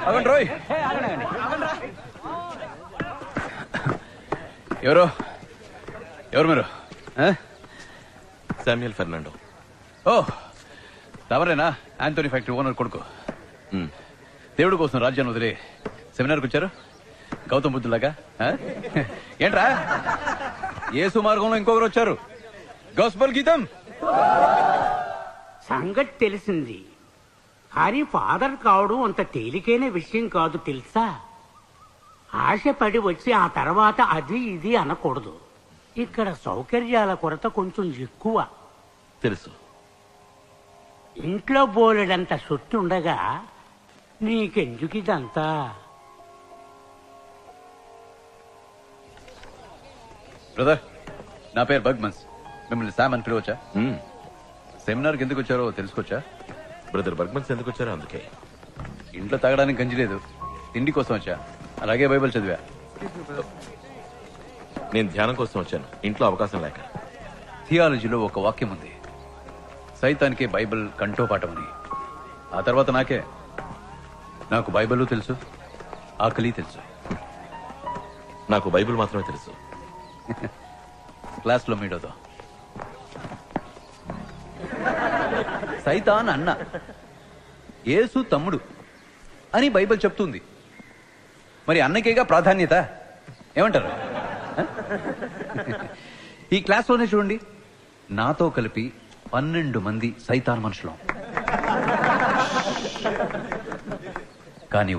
అగండి రోయ్. ఎవరు మీరు? Samuel Fernando. ఓ తమరేనా? ఆంటోనీ ఫ్యాక్టరీ ఓనర్ కొడుకు. దేవుడి కోసం రాజ్యాన్ని వదిలి సెమినార్కి వచ్చారు గౌతమ్ బుద్ధులాగా. ఏంట్రా యేసు మార్గంలో ఇంకొకరు వచ్చారు. గాస్పెల్ గీతం సంగతి తెలిసింది, కానీ ఫాదర్ కావడం అంత తేలికైన విషయం కాదు తెలుసా. ఆశపడి వచ్చి ఆ తర్వాత అది ఇది అనకూడదు. ఇక్కడ సౌకర్యాల కొరత కొంచెం ఎక్కువ. తెలుసు. ఇంట్లో బోలెడంత సొత్తు ఉండగా నీకెందుకు ఇదంతా? బ్రదర్, నా పేరు బర్గ్మన్స్. మిమ్మల్ని శామ్ అని పిలవచ్చా? సెమినార్కి ఎందుకు వచ్చారో తెలుసుకోవచ్చా? బ్రదర్ బర్గ్మన్స్ ఎందుకు వచ్చారో అందుకే. ఇంట్లో తాగడానికి గంజి లేదు, తిండి కోసం వచ్చా. అలాగే బైబిల్ చదివా. నేను ధ్యానం కోసం వచ్చాను, ఇంట్లో అవకాశం లేక. థియాలజీలో ఒక వాక్యం ఉంది, సైతానికే బైబిల్ కంఠోపాఠం అని. ఆ తర్వాత నాకు బైబిల్ తెలుసు, ఆకలి తెలుసు. నాకు బైబిల్ మాత్రమే తెలుసు. క్లాస్లో మీడోతో సైతాన్ అన్న, యేసు తమ్ముడు అని బైబిల్ చెప్తుంది. మరి అన్నకేగా ప్రాధాన్యత. ఏమంటారు? ఈ క్లాస్లోనే చూడండి, నాతో కలిపి 12 మంది సైతాన్ మనుషులు, కానీ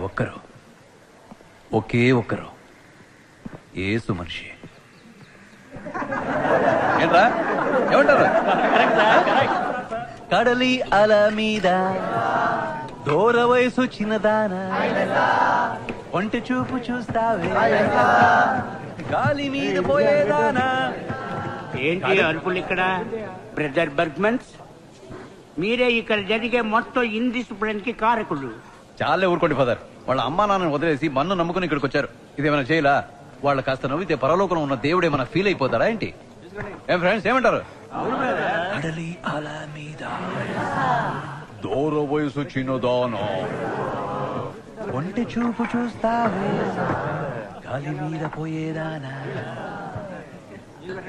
ఒకే ఒక్కరు యేసు మనిషి. ఏంట్రా ఏమంటారు? కడలి అల మీద దూర వయసు చిన్నదానా, ఒంటి చూపు చూస్తావే గాలి మీద పోయేదానా. ఏంటి అరుపులు ఇక్కడ? బ్రదర్ బర్గ్మన్స్, మీరే ఇక్కడ జరిగే మొత్తం ఇండిసిప్లిన్ కి కారకులు. చాలే ఊరుకోండి ఫాదర్. వాళ్ళ అమ్మా నాన్నని వదిలేసి మన్ను నమ్ముకుని ఇక్కడికి వచ్చారు. ఇదేమైనా చేయలా? వాళ్ళ కాస్త నవ్వితే పరలోకంలో ఉన్న దేవుడు ఏమైనా ఫీల్ అయిపోతారా ఏంటి? ఏం ఫ్రెండ్స్ ఏమంటారు? కడలి అల మీద దూర వయసు చిన్నదానా, ఒంటి చూపు చూస్తావే గాలి మీద పోయేదానా.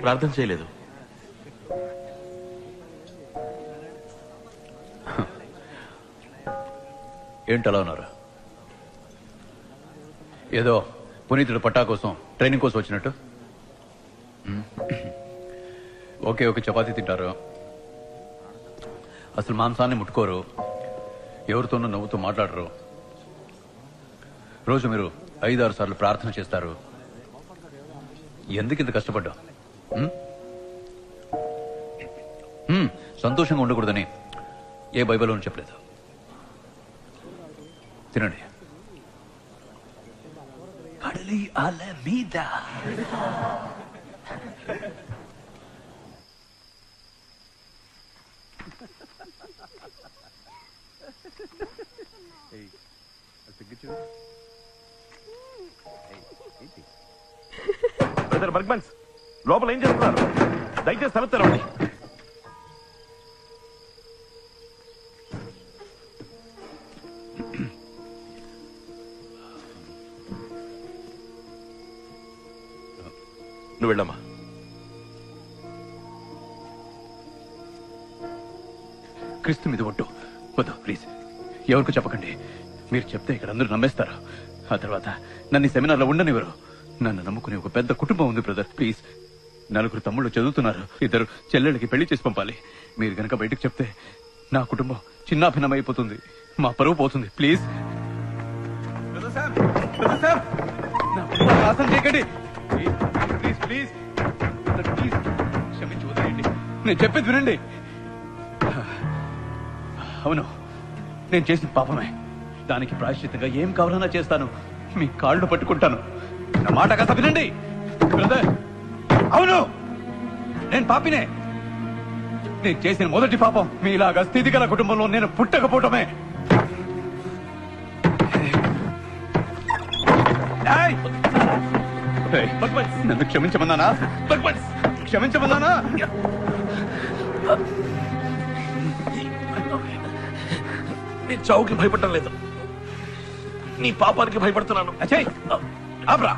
ప్రార్థన చేయలేదు. ఏంటలా ఉన్నారు? ఏదో పునీతుడు పట్టా కోసం ట్రైనింగ్ కోసం వచ్చినట్టు. ఓకే ఓకే, చపాతీ తింటారు, అసలు మాంసాన్ని ముట్టుకోరు, ఎవరితోనూ నవ్వుతూ మాట్లాడరు, రోజు మీరు 5-6 సార్లు ప్రార్థన చేస్తారు. ఎందుకు ఇంత కష్టపడ్డా? సంతోషంగా ఉండకూడదని ఏ బైబిల్లోనూ చెప్పలేదు. తినండి. కడలి అల మీద బ్రదర్ బర్గ్మన్స్, లోపల ఏం చేస్తున్నారు? దయచేసి తలుపు తెరవండి. నువ్వు వెళ్ళమ్మా. క్రీస్తు మీద ఒట్టు. వద్దు ప్లీజ్, ఎవరికి చెప్పకండి. మీరు చెప్తే ఇక్కడ అందరూ నమ్మేస్తారు. ఆ తర్వాత నన్ను ఈ సెమినార్లో ఉండనివ్వరు. నన్ను నమ్ముకునే ఒక పెద్ద కుటుంబం ఉంది బ్రదర్. ప్లీజ్, 4 తమ్ముళ్ళు చదువుతున్నారు, 2 చెల్లెళ్ళకి పెళ్లి చేసి పంపాలి. మీరు గనక బయటకు చెప్తే నా కుటుంబం చిన్నాభిన్నం అయిపోతుంది, మా పరువు పోతుంది. ప్లీజ్ చేయకండి. ప్లీజ్ ప్లీజ్ ప్లీజ్, క్షమించి వదిలేయండి. నేను చెప్పేది వినండి. అవును, నేను చేసిన పాపమే. దానికి ప్రాయశ్చిత్తంగా ఏం కావాలన్నా చేస్తాను. మీ కాళ్ళు పట్టుకుంటాను. నా మాట కాస్త వినండి బ్రదర్. అవును, నేను పాపినే. నేను చేసిన మొదటి పాపం మీలాగా స్థితిగల కుటుంబంలో నేను పుట్టకపోవటమే. నన్ను క్షమించమన్నానా? క్షమించమన్నానా? నేను చావుకి భయపడటం లేదు. నీ పాపానికి భయపడుతున్నాను. అచ్చయ్ ఆబ్రా,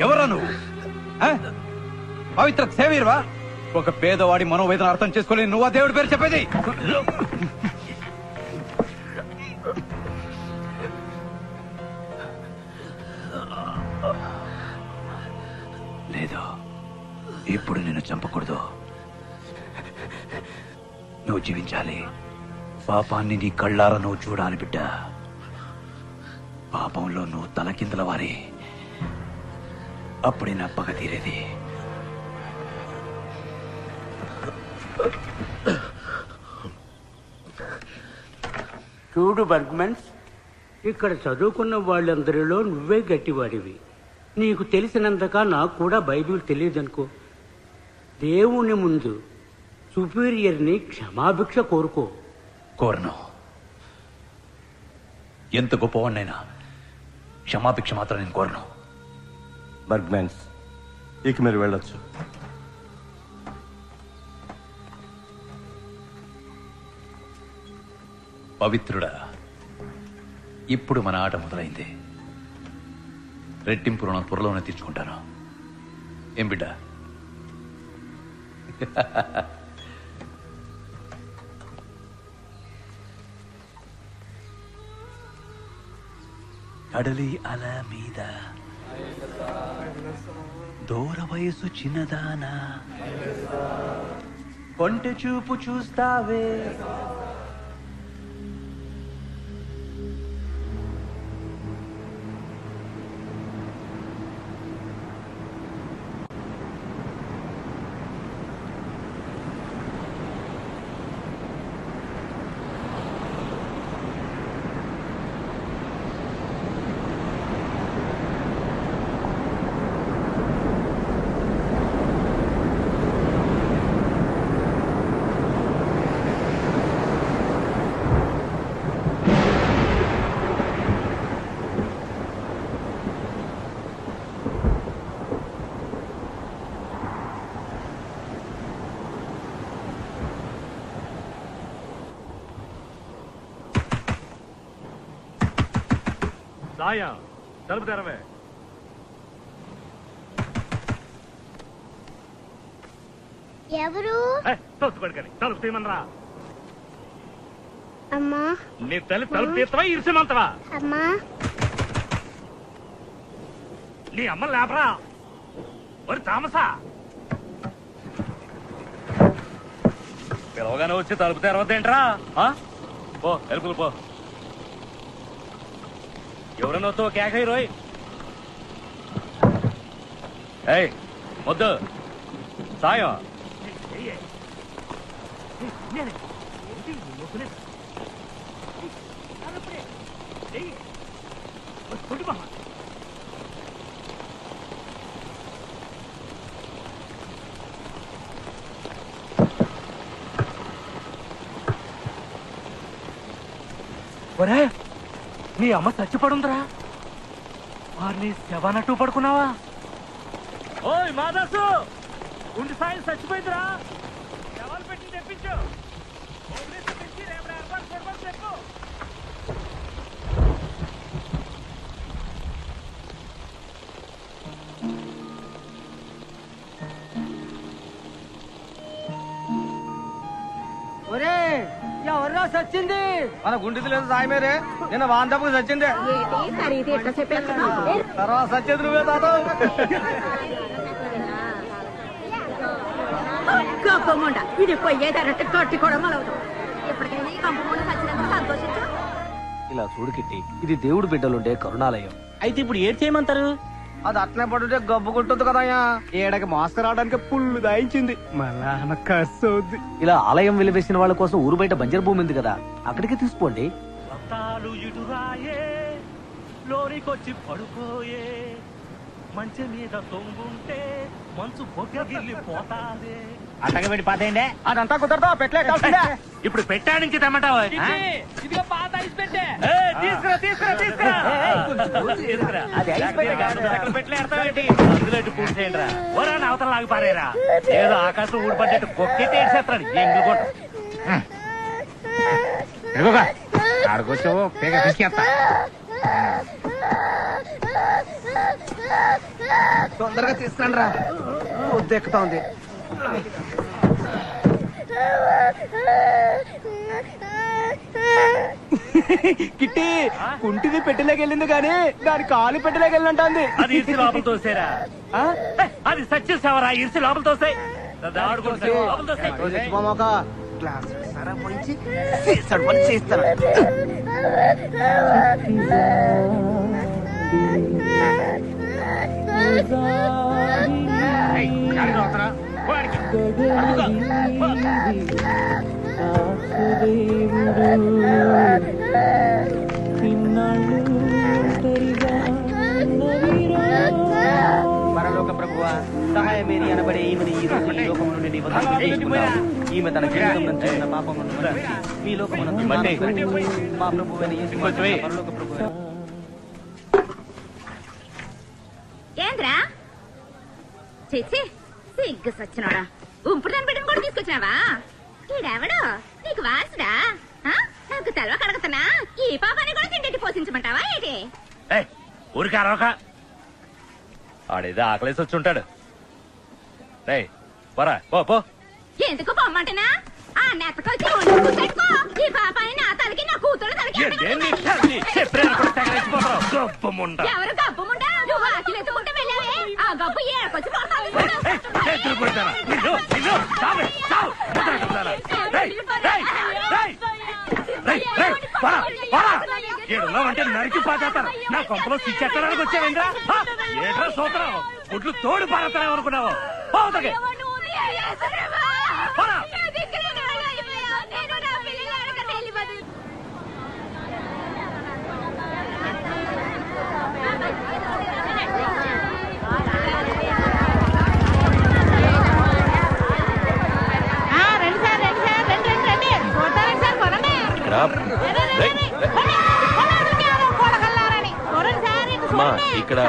ఎవరా నువ్వు? ఆ? పవిత్ర సేవీర్వా? ఒక పేదవాడి మనోవేదన అర్థం చేసుకోలేని నువ్వు ఆ దేవుడి పేరు చెప్పేది? లేదు, ఇప్పుడు నిన్ను చంపకూడదు. నువ్వు జీవించాలి. పాపాన్ని నీ కళ్ళారా నువ్వు చూడాలి బిడ్డ. పాపంలో నువ్వు తలకిందల వారి, అప్పుడే నా పగ తీరేది. చూడు బర్గ్మన్స్, ఇక్కడ చదువుకున్న వాళ్ళందరిలో నువ్వే గట్టివాడివి. నీకు తెలిసినంతగా నాకు కూడా బైబిల్ తెలియదనుకో. దేవుని ముందు సుపీరియర్ని క్షమాభిక్ష కోరుకో. కోరను. ఎంత గొప్పవాడినైనా క్షమాభిక్ష మాత్రం నేను కోరను. బర్గ్మెన్స్, ఇక మీరు వెళ్ళొచ్చు. పవిత్రుడా, ఇప్పుడు మన ఆట మొదలైంది. రెట్టింపు రుణం త్వరలోనే తీర్చుకుంటాను. ఏం బిడ్డ? కడలి అల మీద దూర వయసు చిన్నదానా, కొంటె చూపు చూస్తావే. సాయ తలుపు తెరవే. ఎవరు? తోసిపడుకని తలుపు తీయమనరా. అమ్మా. నీ తల్లి తలుపు తీస్తావా ఇరిసిమంతవా? అమ్మా. నీ అమ్మ లేపరా. ఒరి తామసా, పిలవగానే వచ్చి తలుపు తెరవద్దేంట్రా? పో ఎలుపులు పో. ఎవరన్నా తో కేకై రోయ్. ఏయ్ వద్దు సాయం. ఒరే, నీ అమ్మ చచ్చిపడుందిరా. వారిని శవనట్టు పడుకున్నావా? ఓయ్ మాదాసు, గుండె సాయం చచ్చిపోయిందిరా. శవాలు పెట్టి తెప్పించు. రేపు ఏర్పాటు చేయమని చెప్పు. ఒరే, ఎవర్రా సచ్చింది? మన గుండెది లేదు సాయమేరే. నిన్న వాంతపుకు సచ్చిందే. తర్వాత సచ్చేది నువ్వే తాత. ఇది పోయేదారంటే కట్టి కూడా మొలవదు. ఎప్పటికైనా ఈ కంపకుండా సచ్చినందుకు సంతోషించు. ఇలా చూడు కిట్టి, ఇది దేవుడు బిడ్డలుండే కరుణాలయం. అయితే ఇప్పుడు ఏం చేయమంటారు? అది అట్నే పడుంటే గబ్బు కొట్టుద్ది కదయ్యా. ఏడకి మాస్క్ రావడానికి పుల్లు దాయించింది. మళ్ళా ఖర్చు అవుద్ది. ఇలా ఆలయం వెలివేసిన వాళ్ళ కోసం ఊరు బయట బంజరు భూమి ఉంది కదా, అక్కడికి తీసుకోండి. రక్తాలు ఇటురాయే, లోనికొచ్చి పడుకోయే, మంచి మీద తొంగుంటే మంచు పొగ్గగిల్లి పోతాదే. అట్టగబెట్టి పాతేయండి. అదంతా కుదరదా? పెట్టలే కాల్సిందే. ఇప్పుడు పెట్టా నుంచి తెమ్మంటావా? ఇదిగో పాత ఐస్ పెట్టే. తీసుకురా తీసుకురా తీసుకురా. అది ఐస్ పెట్టే కాదు. అందులో పూర్తి చేయండి రా. ఓరా అవతల లాగి పారేరా. ఏదో ఆకాశం ఊడిపడ్డట్టు కొక్కెట్టి ఏడ్చేస్తాడు ఎంగులు కొట్ట. ఆడుకోవచ్చు పేగ తీసుకెళ్తా. తొందరగా తీసుకురండి రా, ఉద్దెక్కుతా ఉంది. కిట్టి కుంటిది పెట్టలేక వెళ్ళింది కానీ దాని కాలు పెట్టలేక వెళ్ళినట్టుంది. అది ఇరిసి లోపల తోసేరా, అది సచ్చేసావరా, ఇరిసి లోపల తోసే. గ్లాస్ సారా పోయించి చేస్తాడు, పని చేస్తాడు. పరలోక ప్రభువా, సహాయమేని అనబడే ఈమెను ఈ రోజు ఈ లోకము నుండి నీ వద్దకు తీసుకున్నావు. ఈమె తన జీవితం నుంచి చేసిన పాపములను మన్నించి మీ లోకమునందు మా ప్రభువైన యేసు పరలోక ప్రభువా. ఏంద్రా చేసి సిగ్గు సచ్చినోడా, ఉంపుడు దాని బిడ్డను కూడా తీసుకొచ్చినావా? ఈడెవడు నీకు వారసుడా? నాకు తెలవ కడగతున్నా ఈ పాపాన్ని కూడా తిండి పోషించమంటావా ఏంటి? ఊరికా రోక ఆడేదో ఆకలేసి వచ్చి ఉంటాడు. పోరా పో పో. ఎందుకు పొమ్మంటనా? ఆ నెత్తకొచ్చి పెట్టుకో. ఈ పాపాన్ని నా తలకి నా కూతురు తలకి ఎవరు గబ్బు ముండా? నువ్వు ఆకిలి ఎత్తుకుంటే వెళ్ళావే, ఆ గబ్బు ఏడకొచ్చి అంటే నరికి పాతారు. నా కొంపలో స్విచ్ ఎక్కడానికి వచ్చావేంద్రా? ఏట్రా సూత్రం, గుడ్లు తోడు పారతానే అనుకున్నావు. ఇక్కడ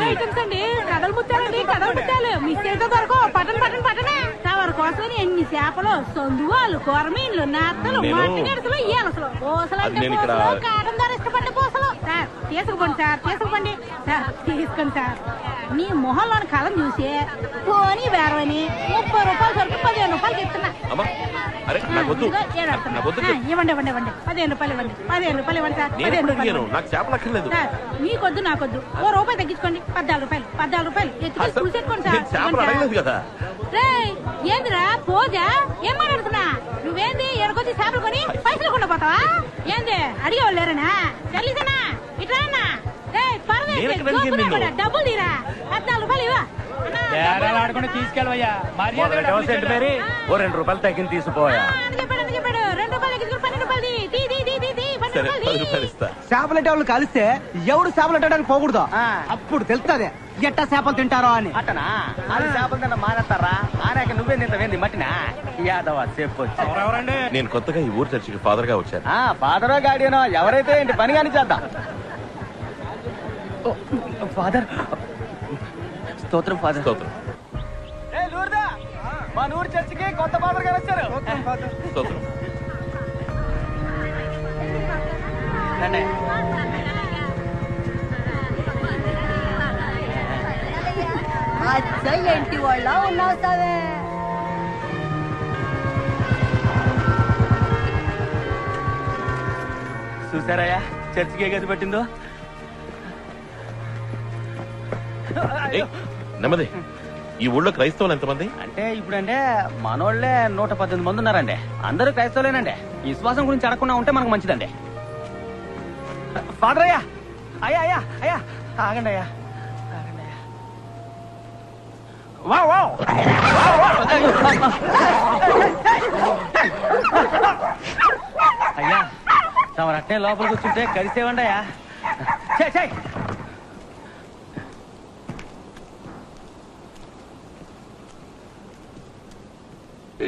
ఐటమ్స్ అండి, కథలు ముత్తాలండి, కథలు ముత్తాలు మిస్ అయితే దొరకవు. పట్టణ పట్టణ పట్టణ తవరి కోసం ఎన్ని చేపలు, సొందువాళ్ళు, కొరమీన్లు, నత్తలు, మట్టి గడుసులు, ఈలసలు, పూసలంటే పూసలు, కాటం ధర ఇష్టపడ్డ పూసలు. సార్ తీసుకుపోండి, సార్ తీసుకుపోండి, సార్ తీసుకోండి సార్. మీ మొహంలోని కళం చూసి పోనీ వేరవని 30 రూపాయలు సరికి 15 రూపాయలకి ఇస్తున్నా. ఇవ్వండి ఇవ్వండి ఇవ్వండి, 15 రూపాయలు ఇవ్వండి, 15 రూపాయలు ఇవ్వండి సార్. 15 రూపాయలు సార్, మీకొద్దు నాకొద్దు, ₹1 తగ్గించుకోండి. 14 రూపాయలు, 14 రూపాయలు ఎత్తుకొని చూసేసుకోండి సార్. ఏందిరా పోజా, ఏం మాట్లాడుతున్నా? నువ్వేంది ఎడకొచ్చి చేపలు కొని పైసలు కొండ పోతావా? ఏంది అడిగేవాళ్ళు లేరనా? చెల్లిసనా ఇట్లా డబ్బులు తీరా, 14 రూపాయలు ఇవ్వ. తీసుకెళ్ళవయ్యా, ఓ 2 రూపాయలు తగ్గింది తీసిపోయా. చెప్పాడు 2 రూపాయలు తగ్గించుకుని 12 రూపాయలు చేపలంటే వాళ్ళు కలిస్తే ఎవడు చేపలు అట్టడానికి పోకూడదు, అప్పుడు తెలుస్తుంది ఎట్టా చేపలు తింటారో అని. అట్టనా? అది చేపలు తింటా మానేస్తారా? ఆనాక నువ్వే తింటావేంది మట్టినా? యాదవ చెప్పొచ్చు. నేను కొత్తగా ఈ ఊరు చర్చికి ఫాదర్ గా వచ్చాను. ఫాదరో గాడియనో ఎవరైతే ఏంటి పని కానీ చేద్దాం. ఫాదర్ స్తోత్రం, ఫాదర్ స్తోత్రం. మా ఊరు చర్చికి కొత్త ఫాదర్ గారు వచ్చారు. స్తోత్రం. ఏంటి వాళ్ళ ఉన్నావు సావే? చూసారయ్యా చర్చికి ఏ గది పెట్టిందో. నెమ్మది. ఈ ఊళ్ళో క్రైస్తవులు ఎంతమంది? అంటే ఇప్పుడంటే మనోళ్లే 118 మంది ఉన్నారండి. అందరూ క్రైస్తవులేనండి. విశ్వాసం గురించి అడగకుండా ఉంటే మనకు మంచిదండి. ఫాదర్ అయ్యా, అయ్యా అయ్యా అయ్యా ఆగండి అయ్యా, ఆగండి అయ్యా. అయ్యా తమరు అట్టే లోపలికి కూర్చుంటే కలిసేవండి అయ్యా.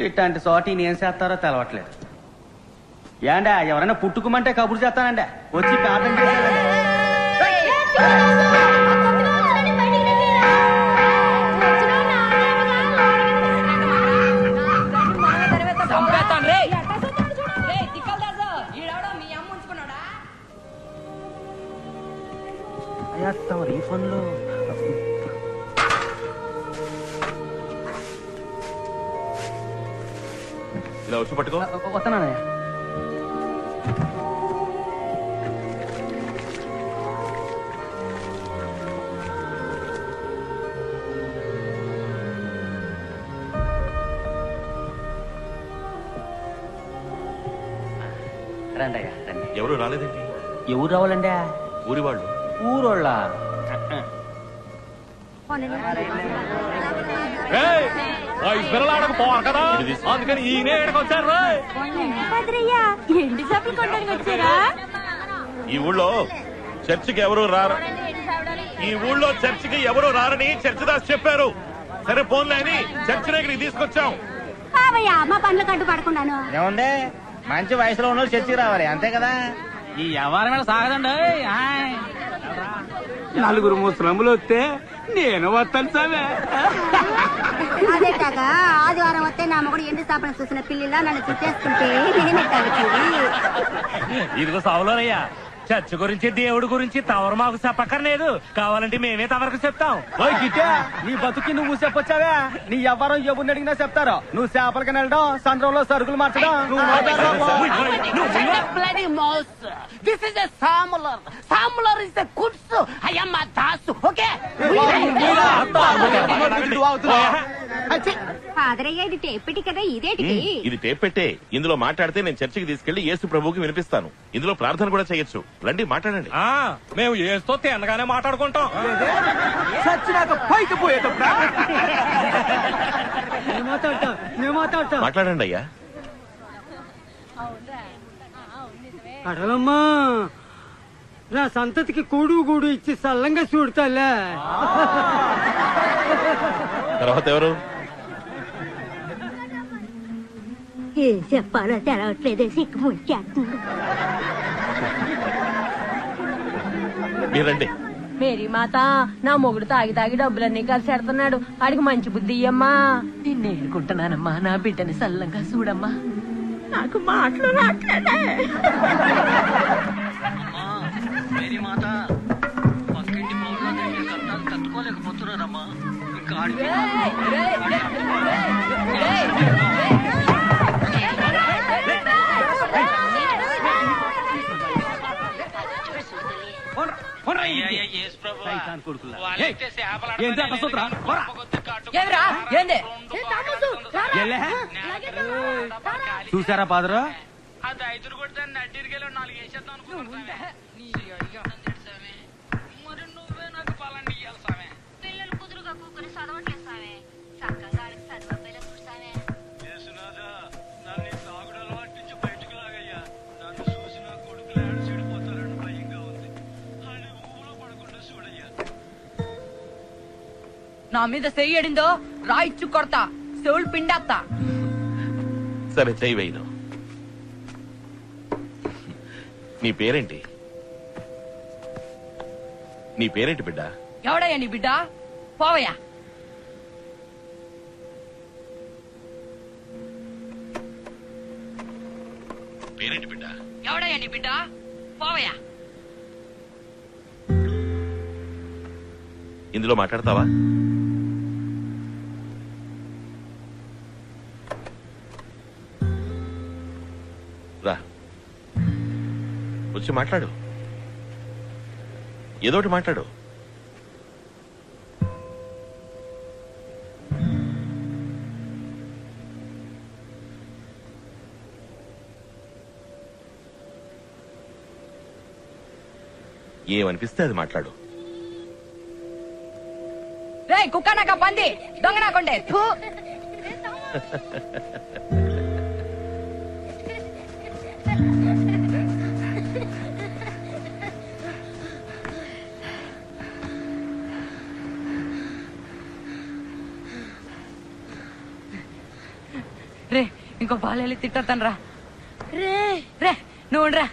ఇట్లాంటి చోటి ఏం చేస్తారో తెలవట్లేదు. ఏండా ఎవరైనా పుట్టుకోమంటే కబురు చేస్తానండి, వచ్చి ప్రార్థన చేస్తానండి. అయ్యా తమ రీఫండ్ లో ఇలా వచ్చి పట్టుకో. వస్తున్నానయ్యా. రండి అయ్యా రండి. ఎవరు రాలేదేంటి? ఎవరు రావాలండి? ఊరి వాళ్ళు. ఊరోళ్ళ కదా అందుకని ఈయనే వచ్చారు. ఎండి చేపలు కొనడానికి వచ్చారా? ఈ ఊళ్ళో చర్చికి ఎవరు రారు. ఈ ఊళ్ళో చర్చికి ఎవరు రారని చర్చిదాస్ చెప్పారు. సరే పోన్లే అని చర్చిని ఇక్కడికి తీసుకొచ్చాం. మా పనులు కట్టు పడకుండాను. ఏముంది, మంచి వయసులో ఉన్న చర్చికి రావాలి అంతే కదా. ఈ వ్యవహారం మీద సాగదండి. నలుగురు ముసలములు వస్తే నేను వస్తాను సామే. అదే కాక ఆదివారం వస్తే నా మొగుడు ఎండి స్థాపన చూసిన పిల్లిలా నన్ను చుట్టేస్తుంటే ఇదిగో సావులోనయ్యా, చర్చ్ గురించి దేవుడి గురించి తవరు మాకు చెప్పక్కర్లేదు. కావాలంటే మేమే తవరకు చెప్తాం. నీ బతుకి నువ్వు చెప్పొచ్చావే. నీ వ్యవహారం ఎవరిని అడిగినా చెప్తారు. నువ్వు చేపలకి వెళ్ళడం, సంద్రంలో సరుకులు మార్చడం. This is a samular. Samular is a kutsu. I am a dasu. Okay? ఫాదరయ్య ఇది టేపెట్టి కదా, ఇదేటికి? ఇది టేప్ పెట్టే. ఇందులో మాట్లాడితే నేను చర్చికి తీసుకెళ్లి యేసు ప్రభువుకి వినిపిస్తాను. ఇందులో ప్రార్థన కూడా చేయొచ్చు. రండి మాట్లాడండి. మేము ఏసుతో తిన్నగానే మాట్లాడుకుంటాం. చచ్చినాక పైకి పోయేటప్పుడు మాట్లాడండి అయ్యా. అడలమ్మా, నా సంతతికి కూడు ఇచ్చి సల్లంగా చూడతాలే. తర్వాత ఎవరు? ఏం చెప్పాలో తెలవట్లేదే, సిక్కు ముచ్చేస్తుంది. మీరండి. మేరీ మాత, నా మొగుడు తాగి తాగి డబ్బులన్నీ కలిసి పెడుతున్నాడు. ఆడికి మంచి బుద్ధి ఇయ్యమ్మా. నిన్ను ఏడుకుంటున్నానమ్మా, నా బిడ్డని సల్లంగా చూడమ్మా. నాకు మాటలు రాట్లేదే. మేరీ మాత, పక్కింటి పౌరులు కట్టాలు తట్టుకోలేకపోతున్నారమ్మా. ఇంకా చూసారా పాదరా? పిల్లలు కుదురుగా కూకుని చదవట్లేసావే. చక్కగా చదువుపైన చూసావే. నా మీద చెయ్యడిందో రాయిచ్చు కొడతా, చెవులు పిండేస్తా. సరే చెయ్యి వేయను. నీ పేరేంటి? నీ పేరేంటి బిడ్డ? ఎవడయ్యా నీ బిడ్డ? పోవయ్యా. పేరేంటి బిడ్డ? ఎవడయ్యా నీ బిడ్డ? పోవయ్యా. ఇందులో మాట్లాడతావా? రా, వచ్చి మాట్లాడు. ఏదోటి మాట్లాడు. ఏమనిపిస్తే అది మాట్లాడు. రే కుక్క నాక పంది దొంగ నాకుండే. రే ఇంకో బాలెళ్ళి తిట్టొద్దాను రా. రే రే నువ్వు రా.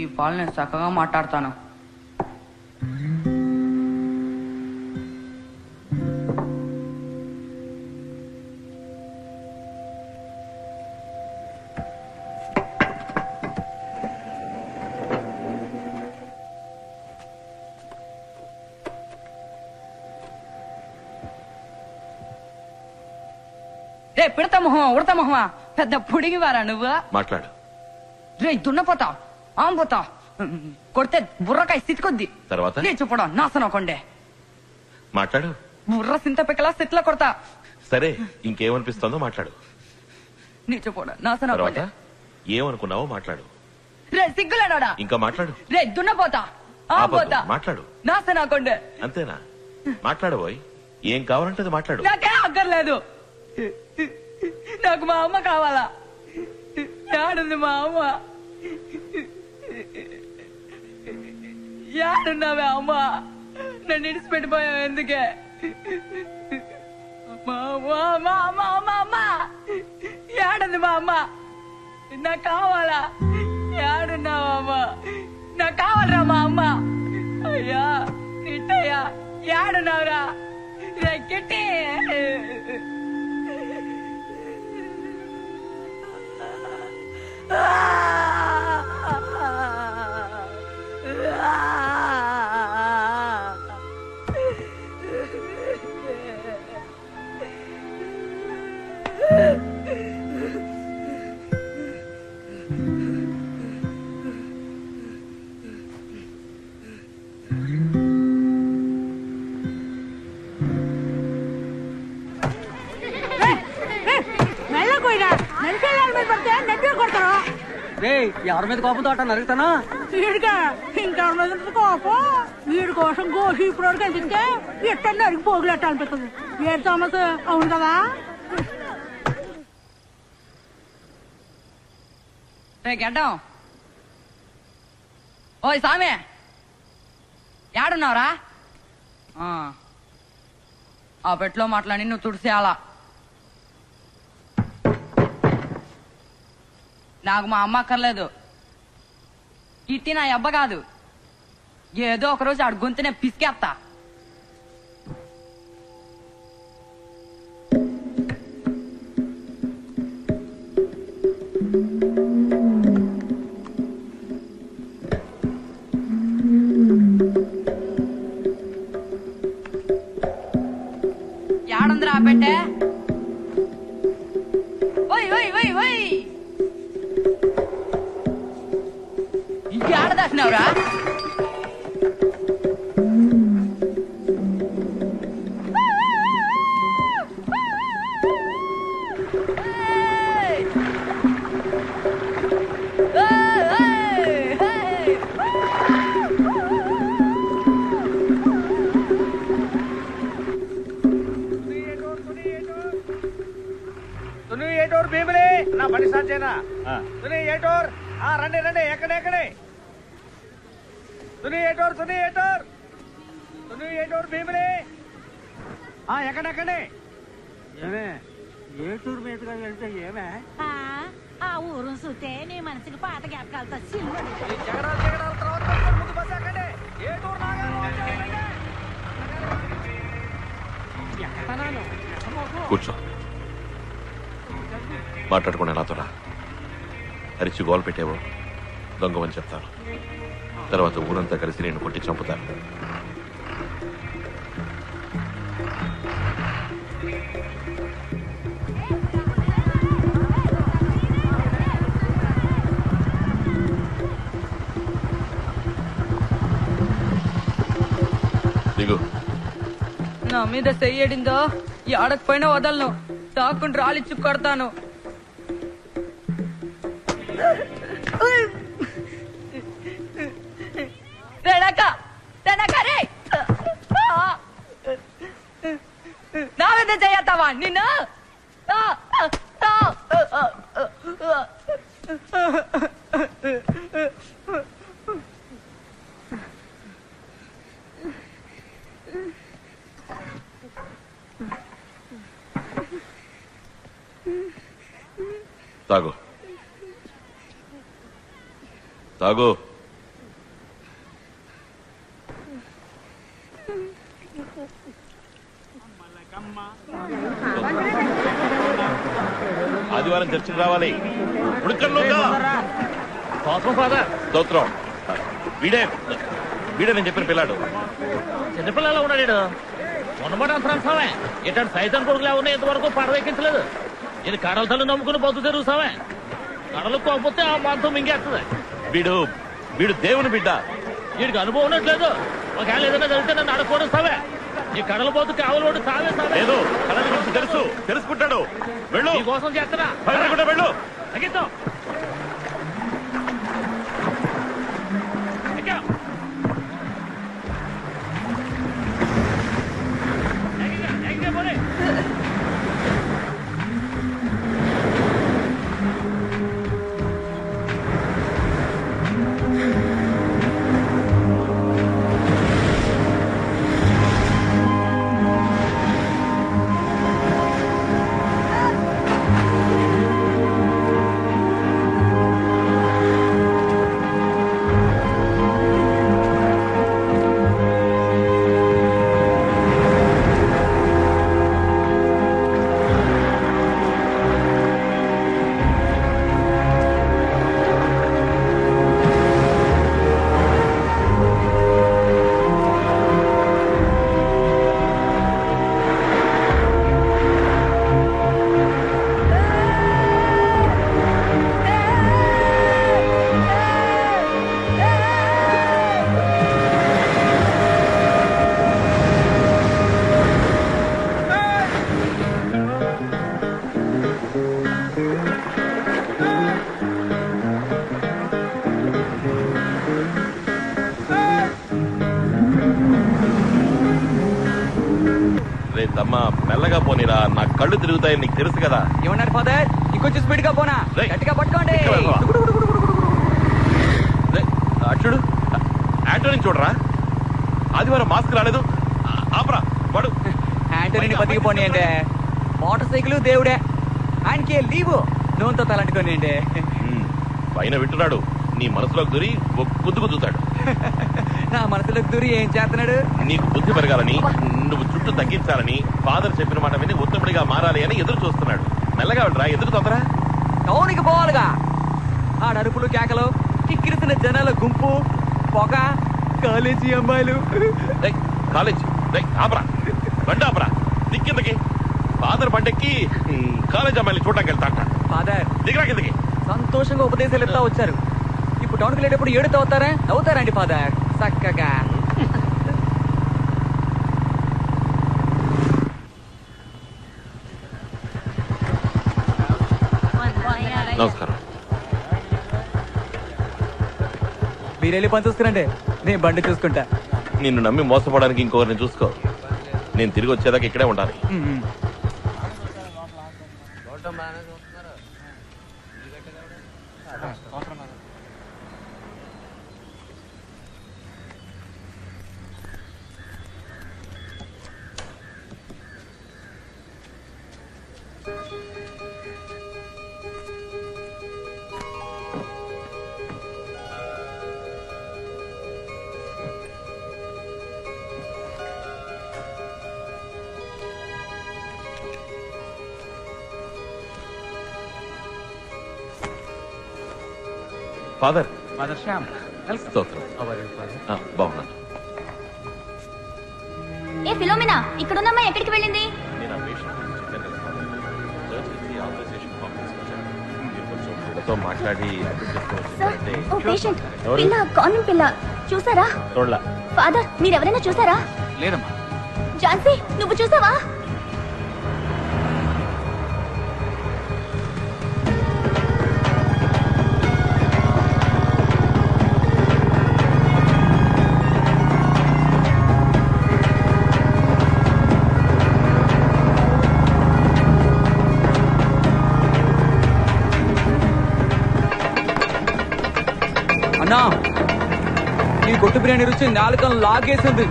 ఈ పాలు నేను చక్కగా మాట్లాడతాను. రే పిడత మొహమా ఉడత మొహమా పెద్ద పుడిగివారా నువ్వు? మాట్లాడు. రే దున్నపోతా ఆంపోతా కొడితే బుర్రకాయ సిట్టుకొద్ది. తర్వాత నీ చూపడా నాశనం కొండే. మాట్లాడు. బుర్ర సింత పిక్కలా సిట్ల కొడతా. సరే ఇంకేమనిపిస్తుందో మాట్లాడు. నీ చూపడా నాశనం తర్వాత కొండే. ఏమనుకున్నావో మాట్లాడు. రే సిగ్గులేడా? ఇంకా మాట్లాడు. రే దున్నపోతా ఆంపోతా మాట్లాడు. నాశనం కొండే. అంతేనా? మాట్లాడబోయ్. ఏం కావాలంటే అది మాట్లాడు. నాకే అక్కర్లేదు. నాకు మా అమ్మ కావాలా? యాడుంది మా అమ్మ? యాడున్నావే అమ్మ? నన్ను ఇడిచిపెట్టిపోయావు ఎందుకే? యాడుంది మా అమ్మ? నాకు కావాలా? యాడున్నావా అమ్మ? నాకు కావాలరా మా అమ్మ. అయ్యా ఇట్టయ్యా యాడున్నావురా? కిట్టి ఎవరి మీద కోపంతో అట్ట నరుగుతాను? వీడిగా ఇంకెవరి మీద కోపం? వీడి కోసం గోషి ఇప్పుడు కనిపిస్తే ఎట్ట నరికి పోగులెట్ట అనిపిస్తుంది. ఏడు సమస్య అవును కదా? గడ్డం ఓయ్ సామే యాడున్నావురా? ఆ పెట్లో మాట్లాడి నువ్వు తుడిసేయాలా. నాకు మా అమ్మ అక్కర్లేదు. ఇట్టి నా అబ్బ కాదు. ఏదో ఒకరోజు ఆడు గొంతునే పిసికేస్తా. యాడుందిరా ఆ పెట్టే? ఓయ్ ఓయ్ ఓయ్ ఓయ్ ఇంకేడ దాచినావురా? భీమిలి నా బండి స్టార్ట్ చేయనా? ఏటోర్ రండి రండి. ఎక్కడే ఏటోర్ భీమిలి ఎక్కడెక్కడే? ఏమే ఏటూరు మీదుగా వెళ్తే ఏమే? ఆ ఊరు చూస్తే నీ మనసుకి పాత జ్ఞాపకాలతో ముందు బస్ ఎక్కండి. ఏటూరు కూర్చో. మాట్లాడుకునే నాతో రా. అరిచి గోల్ పెట్టేవో దొంగవని చెప్తాను. తర్వాత ఊరంతా కలిసి నేను కొట్టి చంపుతాను. దిగు. నా మీద చెయ్యడిందో ఆడకపోయినా వదలను. తాకుండా రాలిచ్చు కొడతాను. నా మీద చెయ్యతావా నిన్ను? తాగు తాగు. ఆదివారం చర్చికి రావాలి. స్తోత్రం. వీడే నేను చెప్పిన పిల్లాడు. చిన్నపిల్లలా ఉన్నాడు. ఉన్నమాట అంతరాంశమే. ఇట్లాంటి సైతం కొడుకులా ఉన్నాయి. ఇంతవరకు పడవ ఎక్కించలేదు. ఇది కడల తల్లి నమ్ముకుని పొద్దు తిరుగుతావే. కడలు కోకపోతే ఆ మాంతం మింగేస్తుంది. వీడు దేవుని బిడ్డ. వీడికి అనుభవం ఉన్నట్లేదు. ఒకవేళ ఏదైనా జరిగితే నన్ను అడగకూడస్తావే. ఈ కడల పోతు కావలోడు సావే లేదు. కడల గురించి తెలుసుకుంటాడు. వెళ్ళు. ఈ కోసం చేస్తున్నా. వెళ్ళు. తగ్గిద్దాం. తమ్మా మెల్లగా పోనీరా, నా కళ్ళు తిరుగుతాయని నీకు తెలుసు కదా. ఏమన్నారు ఫాదర్? ఇంకొంచెం స్పీడ్ గా పోనా? గట్టిగా పట్టుకోండి. అచ్చుడు యాంటోని చూడరా, ఆదివారం మాస్క్ రాలేదు. ఆపరా వాడు. యాంటోని బతికిపోనీ అంటే మోటార్ సైకిల్ దేవుడే, ఆయనకి లీవు నూనెతో తలంటుకోని అంటే. పైన వింటున్నాడు, నీ మనసులోకి దూరి గుద్దు గుద్దుతాడు. నా మనసులోకి దూరి ఏం చేస్తున్నాడు? నీకు బుద్ధి పెరగాలని, నువ్వు చుట్టూ తగ్గించాలని, ఫాదర్ చెప్పిన మాట విని ఉత్తముడిగా మారాలి అని ఎదురు చూస్తున్నాడు. మెల్లగా వెళ్ళరా, ఎందుకు తొందర? టౌన్కి పోవాలిగా. ఆ అరుపులు కేకలు, కిక్కిరిసిన జనాల గుంపు, పొగ, కాలేజీ అమ్మాయిలు. కాలేజీ ఆపరా, బండి ఆపరా. దిక్కిందకి ఫాదర్ బండెక్కి కాలేజ్ అమ్మాయిని చూడడానికి వెళ్తాంట. ఫాదర్ దిగరా కిందకి. సంతోషంగా ఉపదేశాలు ఇస్తా వచ్చారు. ఇప్పుడు టౌన్కి వెళ్ళేటప్పుడు ఏడుతో అవుతారా? అవుతారండి ఫాదర్ చక్కగా. నమస్కారం. మీరు వెళ్ళి పని చూసుకురండి, నేను బండి చూసుకుంటా. నిన్ను నమ్మి మోసపోవడానికి ఇంకొకరిని చూసుకో. నేను తిరిగి వచ్చేదాకా ఇక్కడే ఉండాలి. ఫాదర్ శ్యామ్ స్తోత్రం. బాగున్నాను. ఏ ఫిలోమినా, ఇక్కడున్నమ్మా ఎక్కడికి వెళ్ళింది? నేను ఆ పేషెంట్ గురించి చెప్పాను కదా ఫాదర్. చర్చ్ నుంచి ఆథరైజేషన్ ఫామ్ తీసుకొచ్చాను. మీరు కొంచెం వీళ్ళతో మాట్లాడి ఓ పేషెంట్ పిల్ల, కాన్వెంట్ పిల్ల చూసారా? చూడలా. ఫాదర్ మీరెవరైనా చూసారా? లేదమ్మా. ఝాన్సీ నువ్వు చూసావా? అన్నా, ఈ కొట్టు బిర్యానీ రుచి నాలుకను లాగేసింది.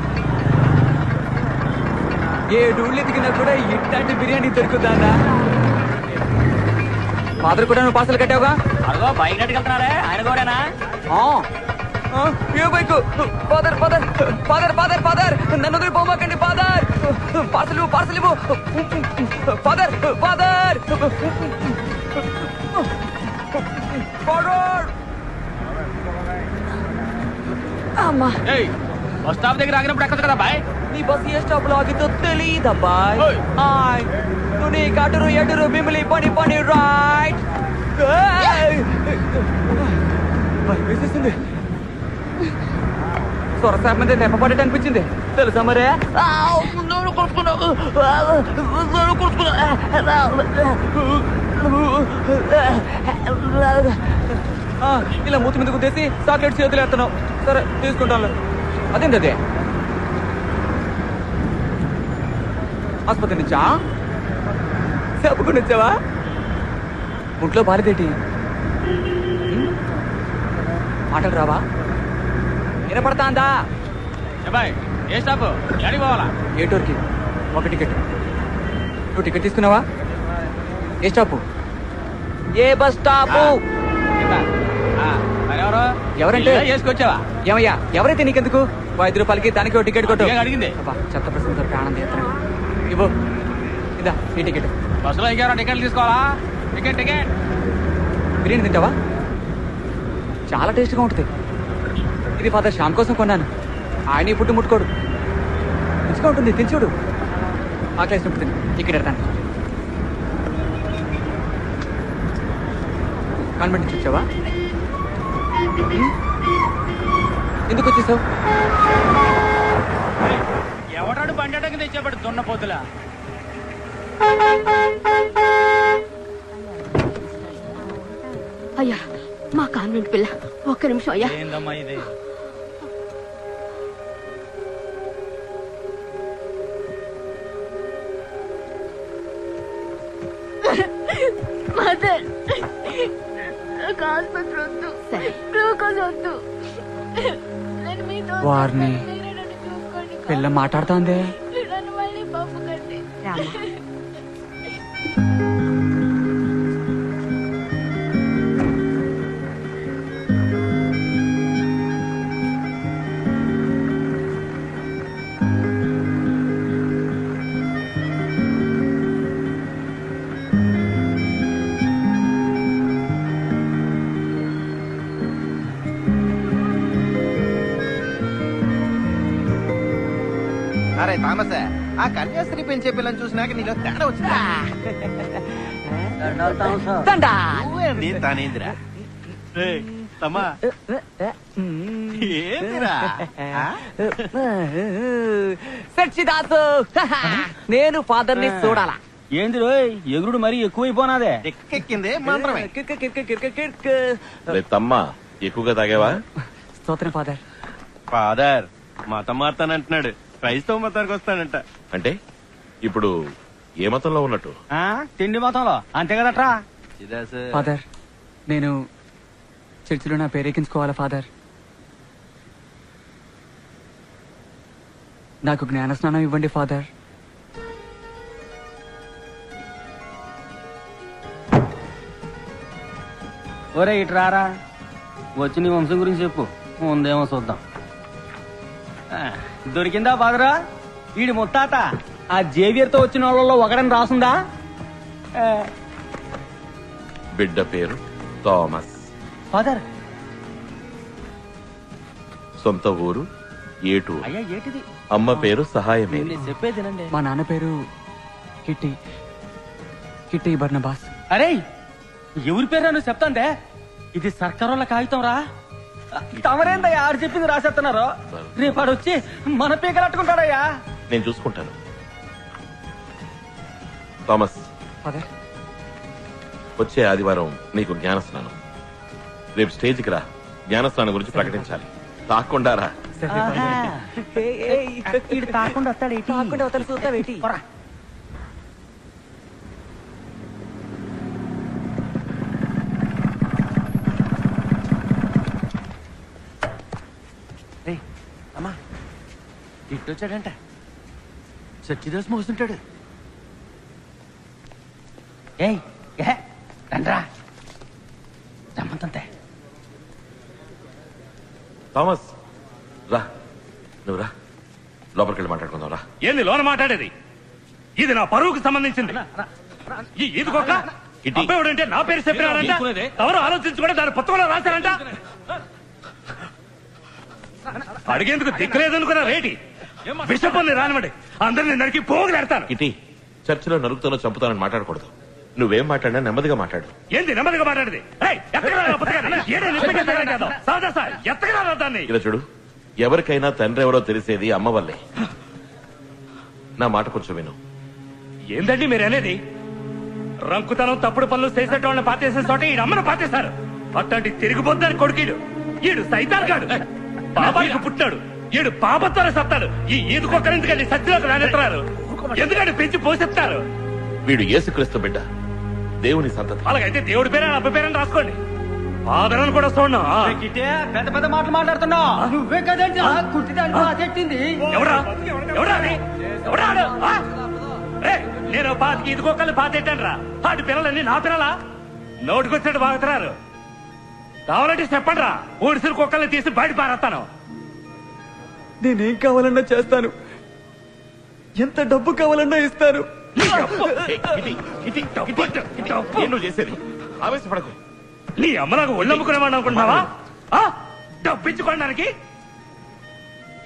ఏ డూళ్ళు ఎదిగినా కూడా ఇట్లాంటి బిర్యానీ దొరుకుతుందా? ఫాదర్ కూడా నువ్వు పార్సల్ కట్టావుగా? అదో బైక్ నట్టుకెళ్తున్నారే, ఆయన కూడానా? ఏ bike? Father father father father father నన్ను వదిలి పోమాకండి ఫాదర్. పార్సల్ పార్సల్ ఇవ్వు ఫాదర్ ఫాదర్ ఫాదర్. అమ్మా, బస్ స్టాప్ దగ్గర ఆగినప్పుడు ఎక్కడ కదా బాయ్? నీ బస్ ఏ స్టాప్ లో ఆగితో తెలియదబ్బాయ్. తుని కాటురు ఎడురు బిమిలి పని పని రైట్ వేసేసింది సొరసార్ మీద తెప్పబడేట అనిపించింది తెలుసా మరే ఇలా మూతి మీద గుద్దేసి చాక్లెట్ చేతులు ఎత్తున్నావు సరే తీసుకుంటాను అదేంటి అదే ఆసుపత్రి నుంచా చెప్పుకుని వచ్చావా ఒంట్లో బాలేదేటి మాటలు రావా వినపడతాందా ఏ స్టాప్ ఎడికి పోవాలా ఏ టూర్కి ఒక టికెట్ నువ్వు టికెట్ తీసుకున్నావా ఏ స్టాపు ఏ బస్ స్టాపు ఎవరంటే చేసుకొచ్చావా ఏమయ్యా ఎవరైతే నీకెందుకు 5 రూపాయలకి దానికి ఒక టికెట్ కొట్టు అడిగింది చెత్త ప్రశ్న ప్రాణం తీస్తున్నాడు ఇవ్వు ఇదా ఈ టికెట్ బస్సులో ఇంకెవరో టికెట్లు తీసుకోవాలా టికెట్ టికెట్ బిర్యానీ తింటావా చాలా టేస్ట్గా ఉంటుంది ఇది ఫాదర్ శ్యామ్ కోసం కొన్నాను ఆయన పుట్టు ముట్టుకోడు రుచిగా ఉంటుంది తిని చూడు ఆకలేసినప్పుడు తిని ఇక్కడ ఎడతాను కాన్వెంట్ నుంచి వచ్చావా ఎందుకు వచ్చేసావు ఎవడాడు బండకి తెచ్చేవాడు దున్నపోతులా అయ్యా మా కాన్వెంట్ పిల్ల ఒక్క నిమిషం అయ్యా ఏందమ్మా ఇది మదర్ ఆసుపత్రి వద్దు గ్లూకోజ్ వద్దు వారిని పిల్ల మాట్లాడుతోంది మళ్ళీ పప్పు కట్టి అరే థామస్ ఆ కన్యాస్త్రీ పెంచే పిల్లని చూసినాక నీలో తేడా వచ్చిందా నువ్వేంది తానేందిరా తమ్మా ఏందిరా సచ్చిదాసు నేను ఫాదర్ ని చూడాలా ఏంది రోయ్ ఎగురుడు మరీ ఎక్కువైపోనాదే ఎక్కెక్కిందే మాత్రమే తమ్మా ఎక్కువగా తాగావా స్తోత్రం ఫాదర్ ఫాదర్ మతం మారుతానంటున్నాడు క్రైస్తవ మతానికి వస్తానంట అంటే ఇప్పుడు ఏ మతంలో ఉన్నట్టు తిండి మొత్తంలో అంతే కదట్రా ఫాదర్ నేను చర్చిలో నా పేరెక్కించుకోవాలా ఫాదర్ నాకు జ్ఞాన స్నానం ఇవ్వండి ఫాదర్ ఒరే ఇట్రారా వచ్చి నీ వంశం గురించి చెప్పు ముందేమో చూద్దాం దొరికిందా ఫాదరా వీడి ముత్తాత ఆ జేవియర్ తో వచ్చిన వాళ్ళలో ఒకడని రాసుందా బిడ్డ పేరు థామస్ ఫాదర్ సొంత ఊరు ఏటూరు అయ్యా ఏటిది అమ్మ పేరు సహాయమేరి చెప్పేదినండి మా నాన్న పేరు కిట్టి కిట్టి బర్నబాస్ అరే ఎవరి పేరు నువ్వు చెప్తాందే ఇది సర్కారోళ్ళ కాగితం రా తమరేందయ్యా ఆడు చెప్పింది రాసేస్తున్నారు రేపాడు వచ్చి మన పీకలట్టుకుంటాడయ్యా నేను చూసుకుంటాను థామస్ ఫాదర్ వచ్చే ఆదివారం నీకు జ్ఞానస్నానం రేపు స్టేజ్కి రా జ్ఞానస్నానం గురించి ప్రకటించాలి తాకుండా రా తాకుండా వస్తాడు తాకుండా వస్తాడు చూస్తావేటి అమ్మా ఇట్టొచ్చాడంట సచ్చిదాస్ మోస్తుంటాడు ఏయ్ రండ్రా రమ్మంతంతే థామస్ రా నువ్వు రా లోపలికి వెళ్ళి మాట్లాడుకుందాం రా ఏంది లోన మాట్లాడేది ఇది నా పరువుకు సంబంధించింది ఇది కొక్క అబ్బాయిడంటే నా పేరు చెప్పినారంట ఎవరు ఆలోచించుకుంటే దాని పుస్తకంలో రాశారంట అడిగేందుకు దిక్కులేదనుకున్నా రేటి విషపల్ని రానివ్వండి అందరిని నరికి పోగులేడతాను ఇటీ చర్చిలో నరుకుతానో చంపుతానని మాట్లాడకూడదు. నువ్వేం మాట్లాడినా నెమ్మదిగా మాట్లాడు. ఏంది నెమ్మదిగా మాట్లాడేది? ఇలా చూడు, ఎవరికైనా తండ్రి ఎవరో తెలిసేది అమ్మ వల్లే. నా మాట కొంచెం విను. ఏందండి మీరు అనేది? రంకుతనం తప్పుడు పనులు చేసేటోళ్ళని పాతేసే చోట ఈ అమ్మను పాతేశారు. అట్లాంటి తిరిగిపోద్దని కొడుకీడు. ఈడు సైతాన్ గాడు. బాబాయికి పుట్టాడు, ఈడు పాపత్వర సత్తాడు. ఈ ఈదుకొక్కరు ఎందుకండి సత్యలోకి రానెత్తారు? ఎందుకంటే పెంచి పోషిస్తారు. వీడు యేసుక్రీస్తు బిడ్డ, దేవుని సంతతి. అలాగైతే దేవుడి పేరు అబ్బ పేరని రాసుకోండి. ఫాదర్ కూడా చూడండి. పెద్ద పెద్ద మాటలు మాట్లాడుతున్నావు. నువ్వే కదండి కుట్టింది. ఎవరా ఎవరా ఎవరా? నేను పాతికి ఇదికొక్కలు పాతెట్టాను రా. వాటి పిల్లలన్నీ నా పిల్లలా? నోటికొచ్చాడు బాగుతున్నారు. కావాలంటే చెప్పండి రా, ఊడిసిరి కుక్కల్ని తీసి బయట పారేస్తాను. నేనేం కావాలన్నా చేస్తాను, ఎంత డబ్బు కావాలన్నా ఇస్తాను. నువ్వు చేసేది ఆవేశపడకు. నీ అమ్మ నాకు ఒళ్ళమ్ముకునేవాడు అనుకుంటున్నావా? డబ్బిచ్చుకోవడానికి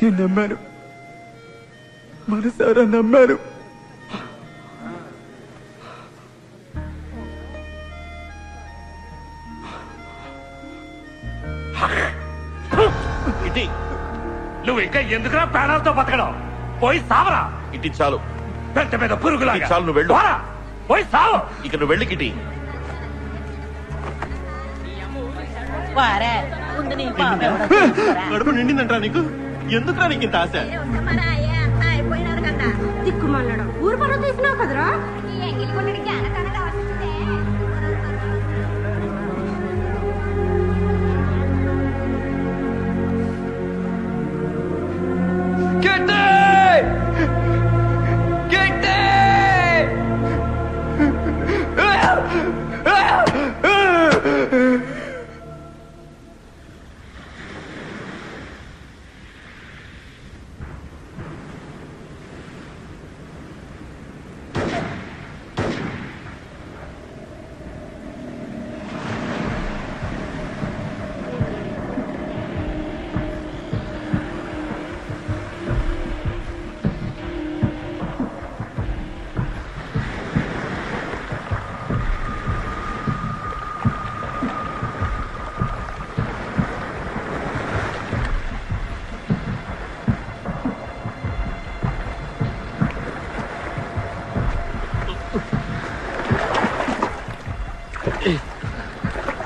నేను నమ్మాను, మనసారా నమ్మాను. ఇది నువ్వు ఇంకా ఎందుకురా ప్రాణాలతో బతకడం? పోయి సావరా. ఇటీ చాలు, పెద్ద పెద్ద పురుగులా చాలు. నువ్వు వెళ్ళు, పోయి సావు. ఇక నువ్వు వెళ్ళి కిటి. కడుపు నిండిందంటరా నీకు? ఎందుకురా నీకు ఇంత ఆశ? దిక్కుమన్నాడు ఊరు పనులు తీసినావు కదరా.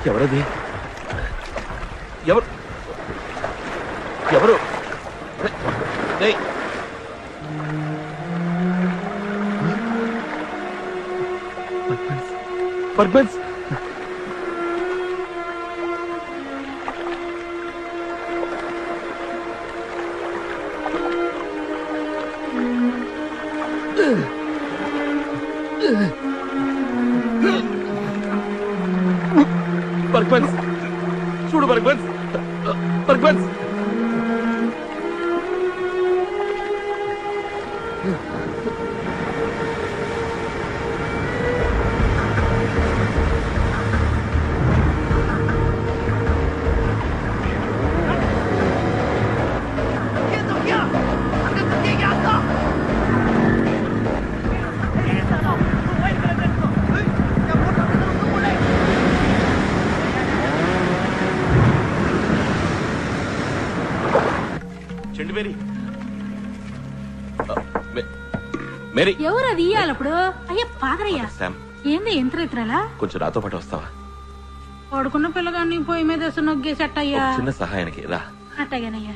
ఎవరది? ఎవరు ఎవరు? పర్పన్స్. పర్పన్స్ చూడు, పర్పన్స్ పర్పన్స్. మేరీ, ఎవరు అది ఇయ్యాలప్పుడు? అయ్యా పాదరయ్యా, ఏంది ఎంత ఇతరలా? కొంచెం నాతో పాటు వస్తావా? పడుకున్న పిల్లగాన్ని పొయ్యి మీద వేసి నొగ్గేసి అట్టయ్యా. చిన్న సహాయానికి రా. అట్టగానయ్యా.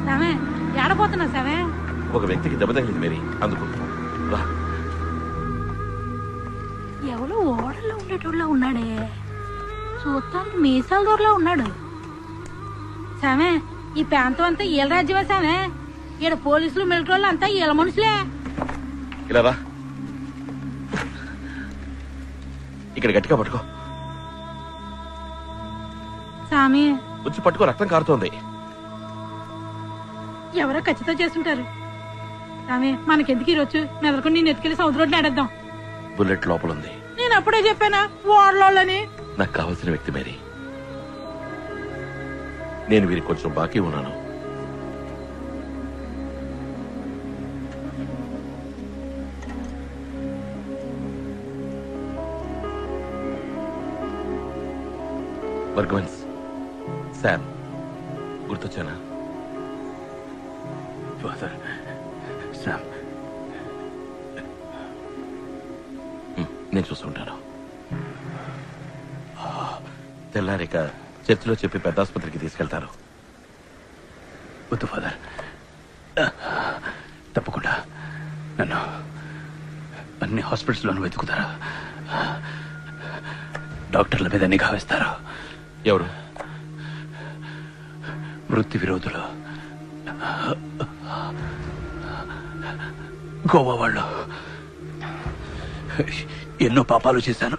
సమే ఏడపోతున్నా సమే? ఒక వ్యక్తికి దెబ్బ తగిలింది మేరీ, అందుకు రా. ఎవరో ఓడల్లో ఉండేటోళ్ళ ఉన్నాడే, చూస్తానికి మీసాల దూరలో ఉన్నాడు. సామే, ఈ ప్రాంతం అంతా ఈల రాజ్యమా సామే? ఈడ పోలీసులు మిలిటరీ వాళ్ళు అంతా ఈల మనుషులే. ఇలా రా, ఇక్కడ గట్టిగా పట్టుకో. సామి వచ్చి పట్టుకో, రక్తం కారుతోంది. ఎవరో ఖచ్చితంగా చేస్తుంటారు. సామి, మనకెందుకు ఈరోజు మెదలుకొని నేను ఎత్తుకెళ్లి సౌద్ రోడ్లు ఆడేద్దాం. బుల్లెట్ లోపలుంది. నేను అప్పుడే చెప్పానా ఓడలోని? నాకు కావాల్సిన వ్యక్తి మేరీ. నేను వీరికి కొంచెం బాకీ ఉన్నాను, వర్గవన్స్ శామ్ గుర్తొచ్చానా? ఫాదర్ శామ్, నేను చూస్తుంటాను. తెల్లారిక చర్చిలో చెప్పి పెద్ద ఆసుపత్రికి తీసుకెళ్తారు. వద్దు ఫాదర్, తప్పకుండా నన్ను అన్ని హాస్పిటల్స్లోనూ వెతుకుతారు. డాక్టర్ల మీద నిఘా వేస్తారు. ఎవరు? వృత్తి విరోధులు, గోవా వాళ్ళు. ఎన్నో పాపాలు చేశాను.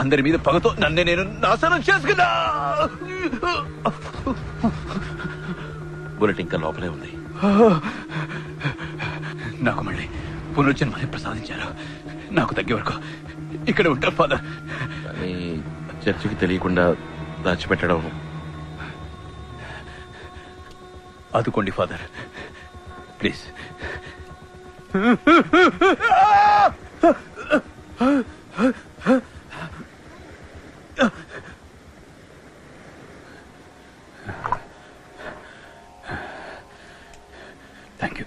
అందరి మీద పగతో నన్నే నేను నాశనం చేసుకున్నా. బుల్లెట్ ఇంకా లోపలే ఉంది. నాకు మళ్ళీ పునర్జన్మని ప్రసాదించారు. నాకు తగ్గే వరకు ఇక్కడ ఉంటాను ఫాదర్. కానీ చర్చికి తెలియకుండా దాచిపెట్టడం. ఆదుకోండి father, please. Thank you,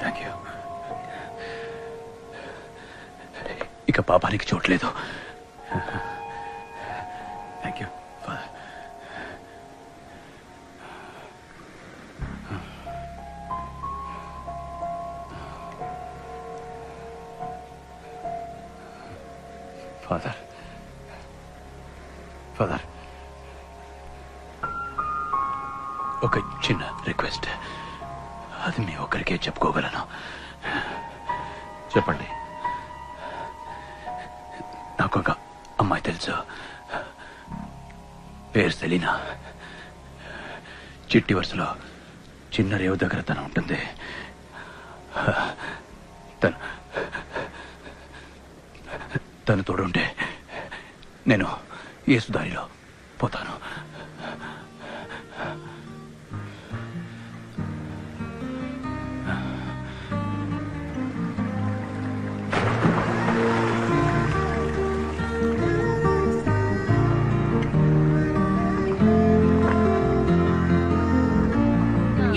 thank you. ఇక పాపానికి చోట్లేదు. Thank you father. Father, father, ఒక చిన్న రిక్వెస్ట్. అది మీ ఒక్కరికే చెప్పుకోగలను. చెప్పండి. నాకు ఒక అమ్మాయి తెలుసు, పేరు సెలీనా. చిట్టి వరుసలో చిన్న రేవు దగ్గర తను ఉంటుంది. తను తోడుంటే నేను యేసు దారిలో పోతాను.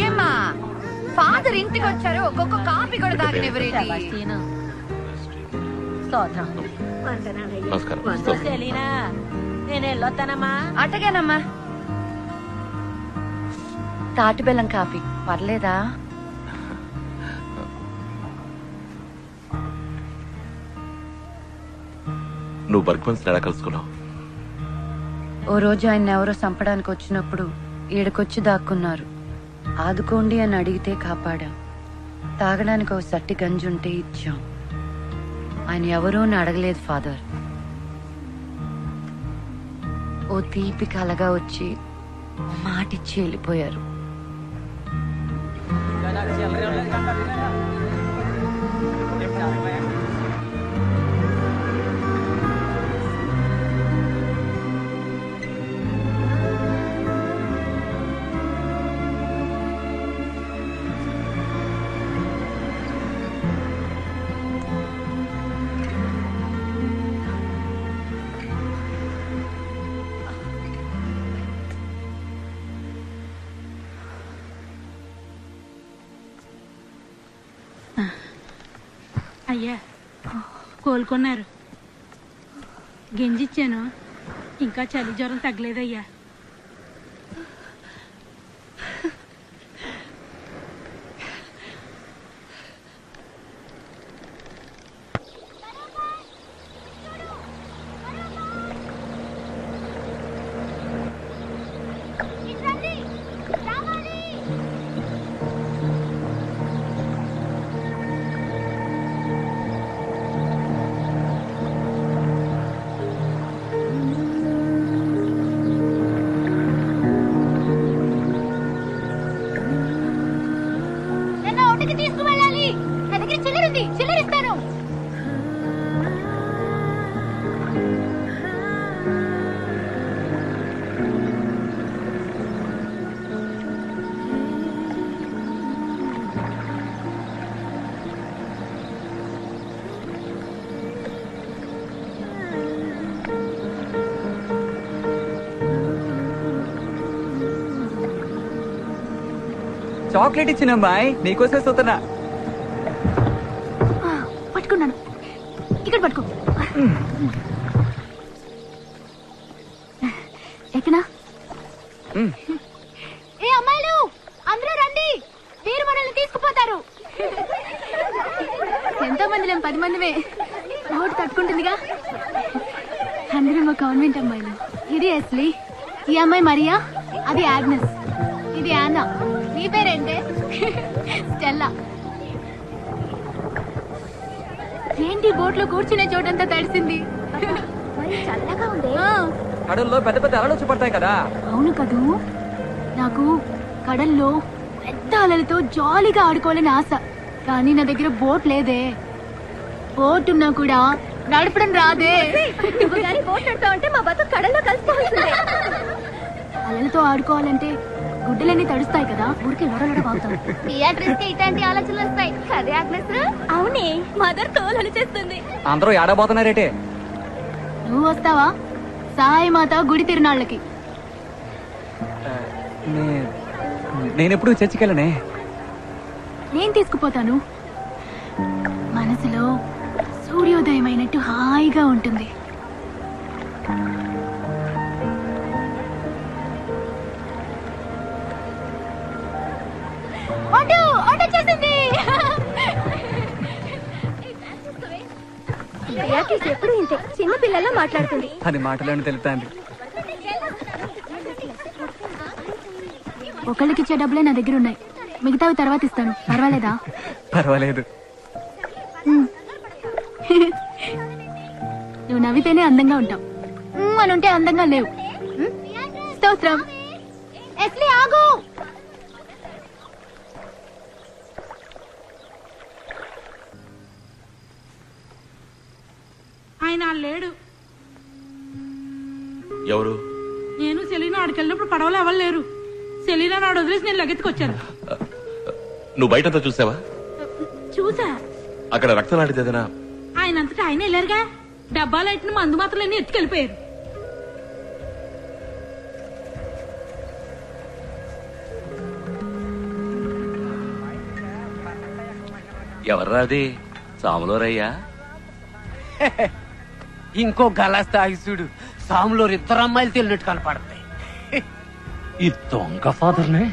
ఏమ్మా, ఫాదర్ ఇంటికి వచ్చారు, ఒక్కొక్క కాపీ కూడా తాగనివ్వరేంటి? నమస్కారం. నేను వెళ్ళొస్తానమ్మా. అటగేనమ్మా. తాటి బెల్లం కాపీ పర్లేదా? నువ్వు బర్గ్మన్స్ ఎలా కలుసుకున్నావు? ఓ రోజు ఆయన ఎవరో చంపడానికి వచ్చినప్పుడు ఈడకొచ్చి దాక్కున్నారు. ఆదుకోండి అని అడిగితే కాపాడాం. తాగడానికి ఓ సట్టి గంజుంటే ఇచ్చాం. ఆయన ఎవరూ అని అడగలేదు ఫాదర్. ఓ తీపి కలగా వచ్చి మాటిచ్చి వెళ్ళిపోయారు. అయ్యా కోలుకున్నారు. గింజిచ్చాను, ఇంకా చలి జ్వరం తగ్గలేదయ్యా. చాక్లెట్ ఇచ్చిన అమ్మాయి నీకోసమే చూస్తున్నా. పట్టుకున్నాను, ఇక్కడ పట్టుకో. ఎక్కనా? ఏ అమ్మాయిలు అందరూ రండి, వీరు మనల్ని తీసుకుపోతారు. ఎంతో మంది లేం, 10 మందిమే. రోడ్డు తట్టుకుంటుందిగా. అందరూ మా కాన్వెంట్ అమ్మాయిలు. ఇది ఎస్లీ, ఈ అమ్మాయి మరియా, అది ఆగ్నెస్, ఇది యానా. నీ పేరేంటే? స్టెల్లా. ఏంటి బోట్లో కూర్చునే చోటంతా తడిసింది. చల్లగా ఉంది. కడల్లో పెద్ద పెద్ద అలలు వచ్చి పడతాయి కదా. అవును కదూ. నాకు కడల్లో పెద్ద అలలతో జాలీగా ఆడుకోవాలని ఆశ, కానీ నా దగ్గర బోట్ లేదే. బోట్ ఉన్నా కూడా నడపడం రాదే. బోట్ నడతావంటే మా బతుకు కడల్లో కలిసిపోతుంది. అలలతో ఆడుకోవాలంటే గుడ్డలన్నీ తడుస్తాయి కదా, ఊరికే లొడలొడ వాగుతాం. ఇట్లాంటి ఆలోచనలు వస్తాయి కదే ఆగ్నెస్. అవునే, మదర్ తోలు చేస్తుంది. అందరూ ఏడబోతున్నారేటే. నువ్వు వస్తావా సాయిమాత గుడి తిరునాళ్ళకి? నేనెప్పుడు చర్చికి వెళ్ళనే. నేను తీసుకుపోతాను. మనసులో సూర్యోదయం అయినట్టు హాయిగా ఉంటుంది. ఎప్పుడు ఇంతే చిన్న పిల్లల్లో మాట్లాడుతుంది. అది మాటలను తెలుపుతాంది. ఒకళ్ళకిచ్చే డబ్బులే నా దగ్గర ఉన్నాయి, మిగతావి తర్వాత ఇస్తాను. పర్వాలేదా? పర్వాలేదు. నువ్వు నవ్వితేనే అందంగా ఉంటావు, అని ఉంటే అందంగా లేవు. స్తోత్రం. ఎస్లీ ఆగు. ఆయన లేడు. ఎవరు? నేను సెలీనా ఆడికి వెళ్ళినప్పుడు పడవలో ఎవరు లేరు. సెలీనా నాడు వదిలేసి నేను లగెత్తుకొచ్చాను. నువ్వు బయటంతా చూసావా? చూసా. అక్కడ రక్తం లాంటిది ఏదైనా? ఆయన అంతటా ఆయన వెళ్ళారుగా. డబ్బాలు ఎట్టిన మందు మాత్రలన్నీ ఎత్తుకెళ్ళిపోయారు. ఎవర్రా అది? సాములోరయ్యా? ఇంకో గలస్తాయి చూడు, సాములో 2 అమ్మాయిలు తెలినట్టు కనపడతాయి. ఈ దొంగ ఫాదర్నే.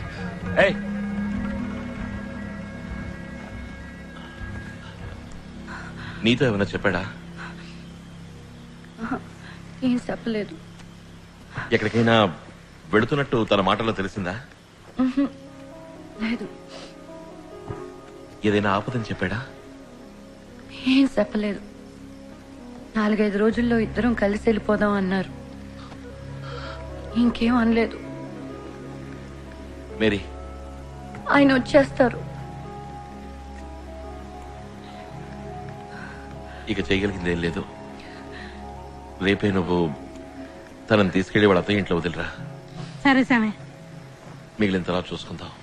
నీతో ఏమైనా చెప్పాడా? ఏం చెప్పలేదు. ఎక్కడికైనా వెళుతున్నట్టు తన మాటల్లో తెలిసిందా? లేదు. ఏదైనా ఆపదని చెప్పాడా? ఏం చెప్పలేదు. 4-5 రోజుల్లో ఇద్దరం కలిసి వెళ్ళిపోదాం అన్నారు. ఇంకేం అనలేదు. మేరీ, ఆయన వచ్చేస్తారు. ఇక చేయగలిగిందేం లేదు. రేపే నువ్వు తనని తీసుకెళ్లి వాళ్ళ అత్తయ్య ఇంట్లో వదిలిరా. సరే సామే, మిగిలిన తర్వాత చూసుకుందాం.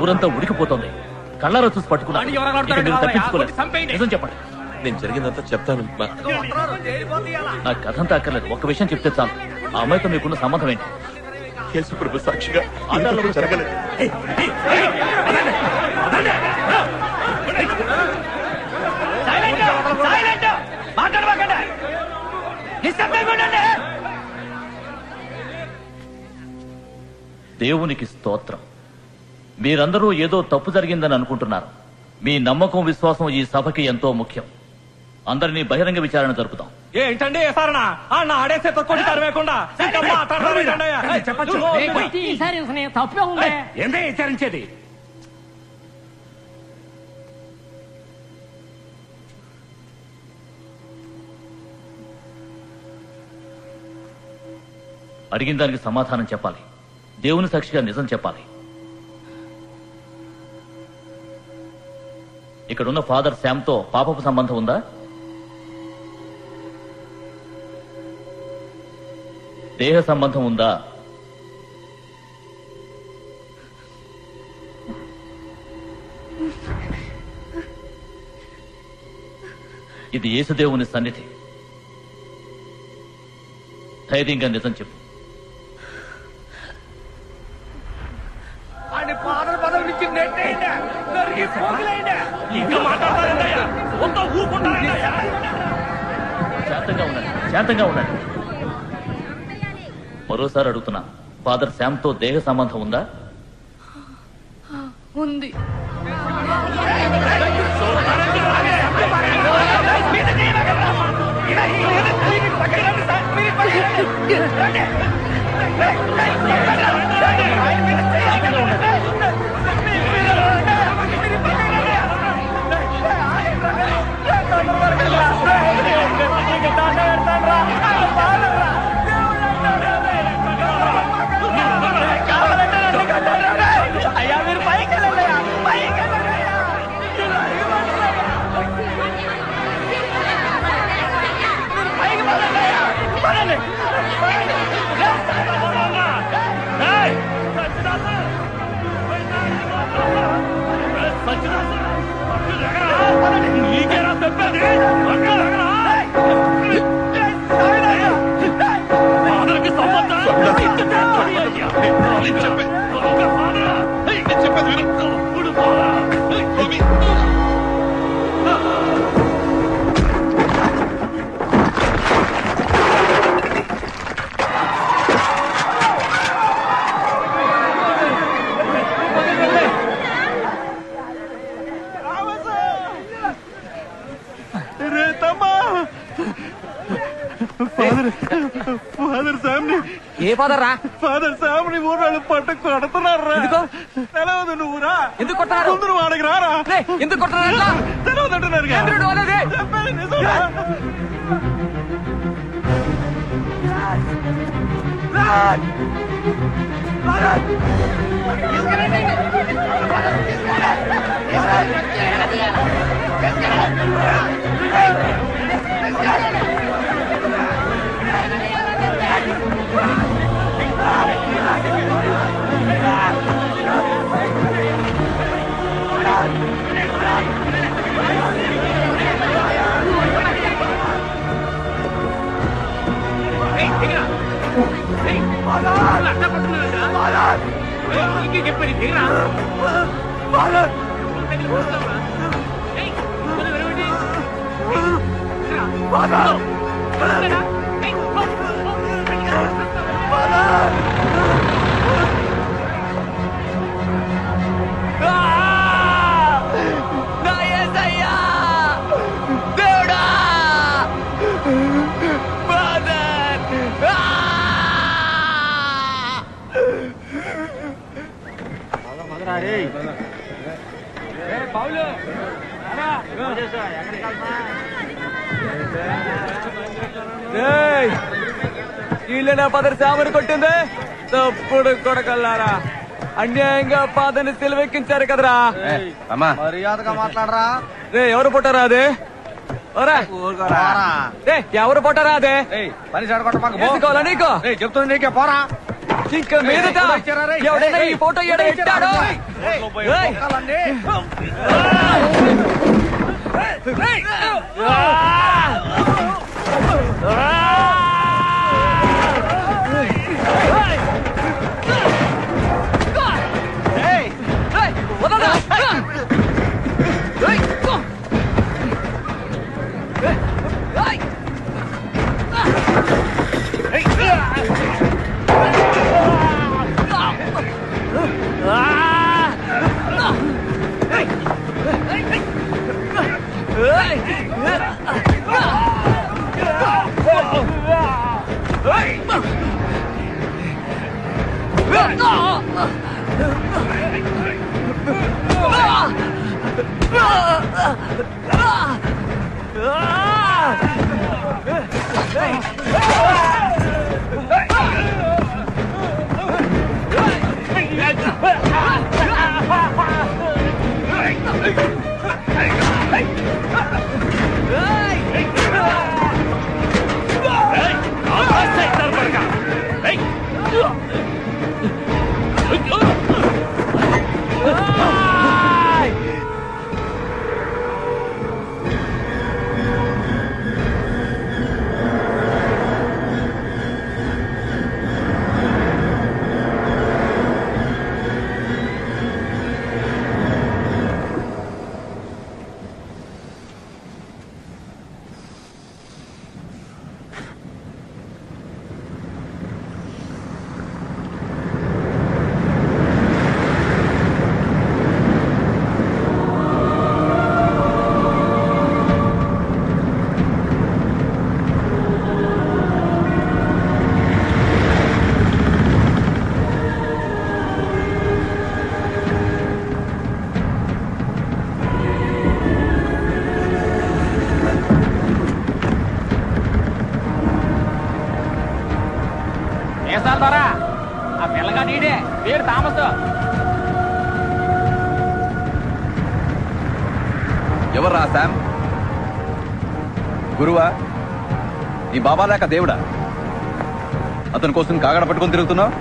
ఊరంతా ఉడికిపోతోంది. కళ్ళారా చూసి పట్టుకున్నా. ఇక మీరు తప్పించుకోలేదు. నిజం చెప్పండి. నేను జరిగిందంతా చెప్తాను. నా కథంతా అక్కర్లేదు. ఒక్క విషయం చెప్తే చాలు. ఆ అమ్మాయితో మీకున్న సంబంధం ఏంటి? యేసు ప్రభు సాక్షిగా జరగలేదు. దేవునికి స్తోత్రం. మీరందరూ ఏదో తప్పు జరిగిందని అనుకుంటున్నారు. మీ నమ్మకం, విశ్వాసం ఈ సభకి ఎంతో ముఖ్యం. అందరినీ బహిరంగ విచారణ జరుపుతాం. ఏంటండి సారణ ఆడేసే తొక్కొట్టి తరవేకుండా తప్పే ఉంది. ఏందే విచారించేది? అడిగిన దానికి సమాధానం చెప్పాలి. దేవుని సాక్షిగా నిజం చెప్పాలి. ఇక్కడున్న ఫాదర్ శామ్తో పాపపు సంబంధం ఉందా? దేహ సంబంధం ఉందా? ఇది యేసుదేవుని సన్నిధి. ధైర్యంగా నిజం చెప్పు. శాంతంగా ఉండండి. మరోసారి అడుగుతున్నా, ఫాదర్ శామ్తో దేహ సంబంధం ఉందా? ఉంది. ఏ ఫాదర్ రా? ఫాదర్ సామ్ని ఊరాళ్ళు పట్టుకు కొడుతున్నారు. తెలవదు నువ్వురా? ఎందుకు కొట్టారు? ముందు నువ్వు ఆడకి రారా? ఎందుకు కొట్టారు? తెలవదు అంటున్నారు. వీళ్ళేనా ఫాదర్ శామని కొట్టింది? తప్పుడు కొడకల్లారా, అన్యాయంగా ఫాదర్ని సెలవెక్కించారు కదరా. మర్యాదగా మాట్లాడరా. రే ఎవరు పుట్టారా అదే? ఎవరు పుట్టారా అదే? పని చెడగొట్ట నీకు చెప్తుంది నీకే పోరా. ఇంకా మీదట ఎవడైనా ఈ ఫోటో ఎడెట్టాడో ఆ పిల్లగా నీడే పేరు తామస్. ఎవర్రా శామ్? గురువా? నీ బాబా లేక దేవుడా? అతని కోసం కాగడ పట్టుకొని తిరుగుతున్నావు?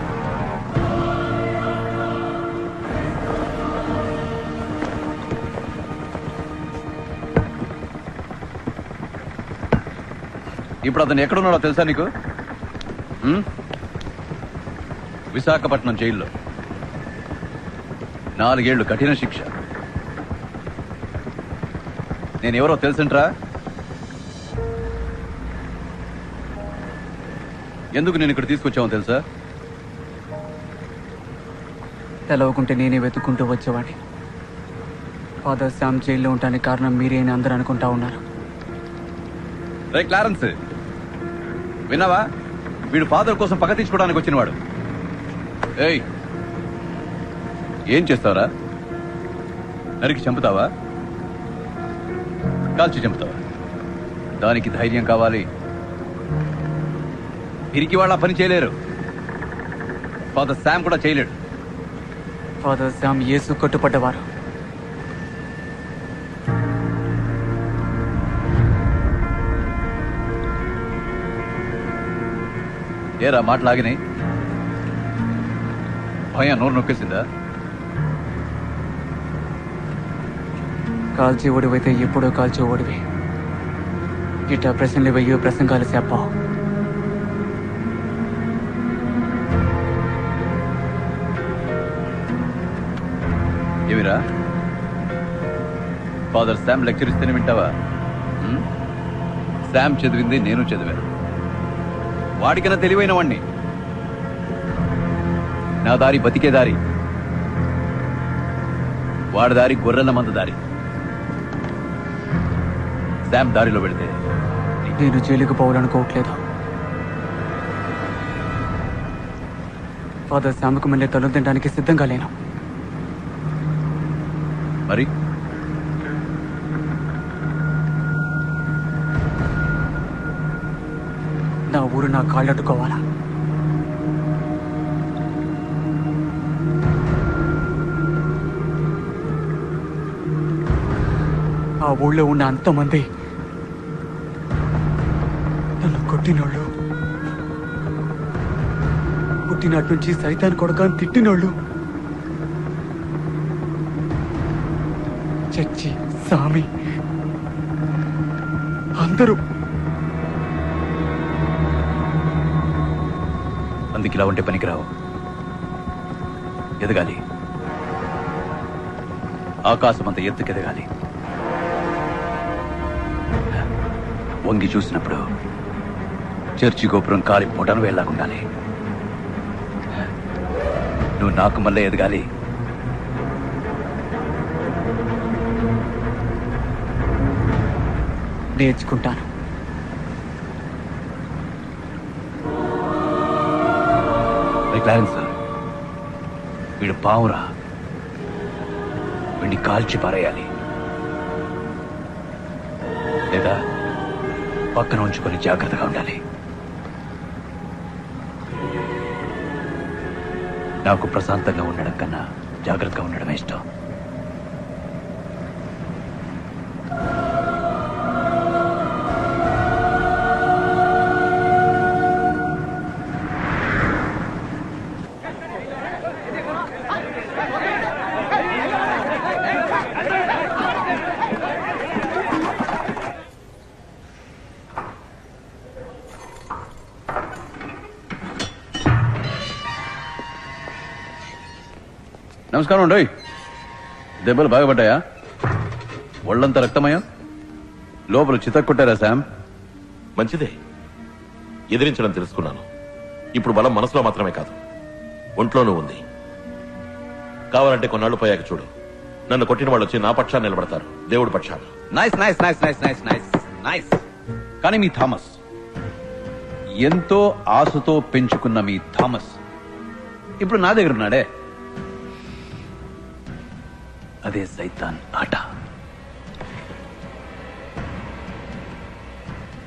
ఇప్పుడు అతను ఎక్కడున్నాడో తెలుసా నీకు? విశాఖపట్నం జైల్లో 4 ఏళ్లు కఠిన శిక్ష. నేనెవరో తెలుసుంట్రా? ఎందుకు నేను ఇక్కడ తీసుకొచ్చామో తెలుసా? తెలవకుంటే నేనే వెతుక్కుంటూ వచ్చేవాడిని. ఫాదర్ శామ్ జైల్లో ఉండడానికి కారణం మీరే అని అందరూ అనుకుంటా ఉన్నారు. రే క్లారెన్స్, విన్నావా? వీడు ఫాదర్ కోసం పగ తీసుకోవడానికి వచ్చినవాడు. ఏయ్, ఏం చేస్తావరా? నరికి చంపుతావా? కాల్చి చంపుతావా? దానికి ధైర్యం కావాలి. పిరికి వాళ్ళ పని చేయలేరు. ఫాదర్ శామ్ కూడా చేయలేడు. ఫాదర్ శామ్ యేసు కట్టుపడ్డవారు. ఏరా మాటలాగినాయి? భయం నోరు నొక్కేసిందా? కాల్చి ఓడివైతే ఎప్పుడో కాల్చి ఓడివి. ఇట్లా ప్రశ్నలు వెయ్యో ప్రసంగాలు చెప్పావు. ఏమిరా, ఫాదర్ శామ్ లెక్చర్ ఇస్తేనే వింటావా? శామ్ చదివింది నేను చదివాను. వాడికన్నా తెలివైన వాణ్ణి. నా దారి బతికే దారి, వాడి దారి గొర్రెల మంద దారి. శామ్ దారిలో పెడితే నేను జైలుకు పోవాలనుకోవట్లేదు. ఫాదర్ శామ్కు మళ్ళీ తల తినడానికి సిద్ధంగా లేను. మరి నా ఊరు నా కాళ్ళట్టుకోవాలా? ఆ ఊళ్ళో ఉన్న అంతమంది నన్ను కొట్టినోళ్ళు, పుట్టినట్టు నుంచి సైతాన్ కొడకాన్ని తిట్టినోళ్ళు, చచ్చి సామి అందరూ. అందుకు ఇలా ఉంటే పనికిరావు. ఎదగాలి, ఆకాశం అంత ఎత్తుకెదగాలి. వంగి చూసినప్పుడు చర్చి గోపురం కాలి పొటను వెళ్ళాకుండాలి. నువ్వు నాకు మళ్ళీ ఎదగాలి. నేర్చుకుంటాను. క్లారెన్స్, వీడు పావురా, వీడిని కాల్చి పారేయాలి, లేదా పక్కన ఉంచుకొని జాగ్రత్తగా ఉండాలి. నాకు ప్రశాంతంగా ఉండడం కన్నా జాగ్రత్తగా ఉండడమే ఇష్టం. నమస్కారం అండి. దెబ్బలు బాగా పడ్డాయా? ఒళ్ళంతా రక్తమయ్యా? లోపల చితక్కొట్టారా శామ్? మంచిదే, ఎదిరించడం తెలుసుకున్నాను. ఇప్పుడు బలం మనసులో మాత్రమే కాదు, ఒంట్లోనూ ఉంది. కావాలంటే కొన్నాళ్ళు పోయాక చూడు, నన్ను కొట్టిన వాళ్ళు వచ్చి నా పక్షాన్ని నిలబడతారు, దేవుడి పక్షాన్ని. Nice nice nice nice nice nice nice. కానీ మీ థామస్, ఎంతో ఆశతో పెంచుకున్న మీ థామస్ ఇప్పుడు నా దగ్గర ఉన్నాడే. అదే సైతాన్ ఆట.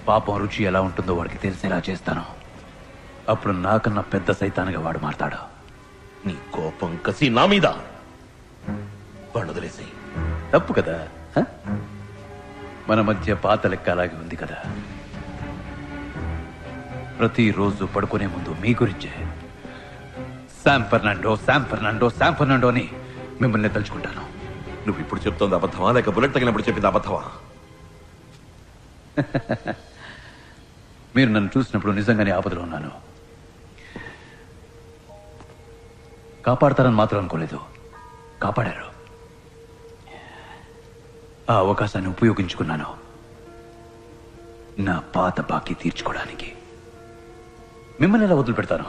పాపం రుచి ఎలా ఉంటుందో వాడికి తెలిసేలా చేస్తాను. అప్పుడు నాకన్నా పెద్ద సైతాన్గా వాడు మారతాడు. నీ కోపం కసి నా మీద వాడు వదిలేసి. తప్పు కదా? మన మధ్య పాత లెక్క అలాగే ఉంది కదా. ప్రతిరోజు పడుకునే ముందు మీ గురించే Sam Fernando Sam Fernando Sam Fernando అని మిమ్మల్ని తలుచుకుంటాను. నువ్వు ఇప్పుడు చెప్తోంది అబద్ధమా, లేక బుల్లెట్ తగినప్పుడు చెప్పింది అబద్ధమా? మీరు నన్ను చూసినప్పుడు నిజంగానే ఆపదలో ఉన్నాను. కాపాడతారని మాత్రం అనుకోలేదు. కాపాడారు. ఆ అవకాశాన్ని ఉపయోగించుకున్నాను, నా పాత బాకీ తీర్చుకోవడానికి. మిమ్మల్ని ఎలా వదిలిపెడతాను?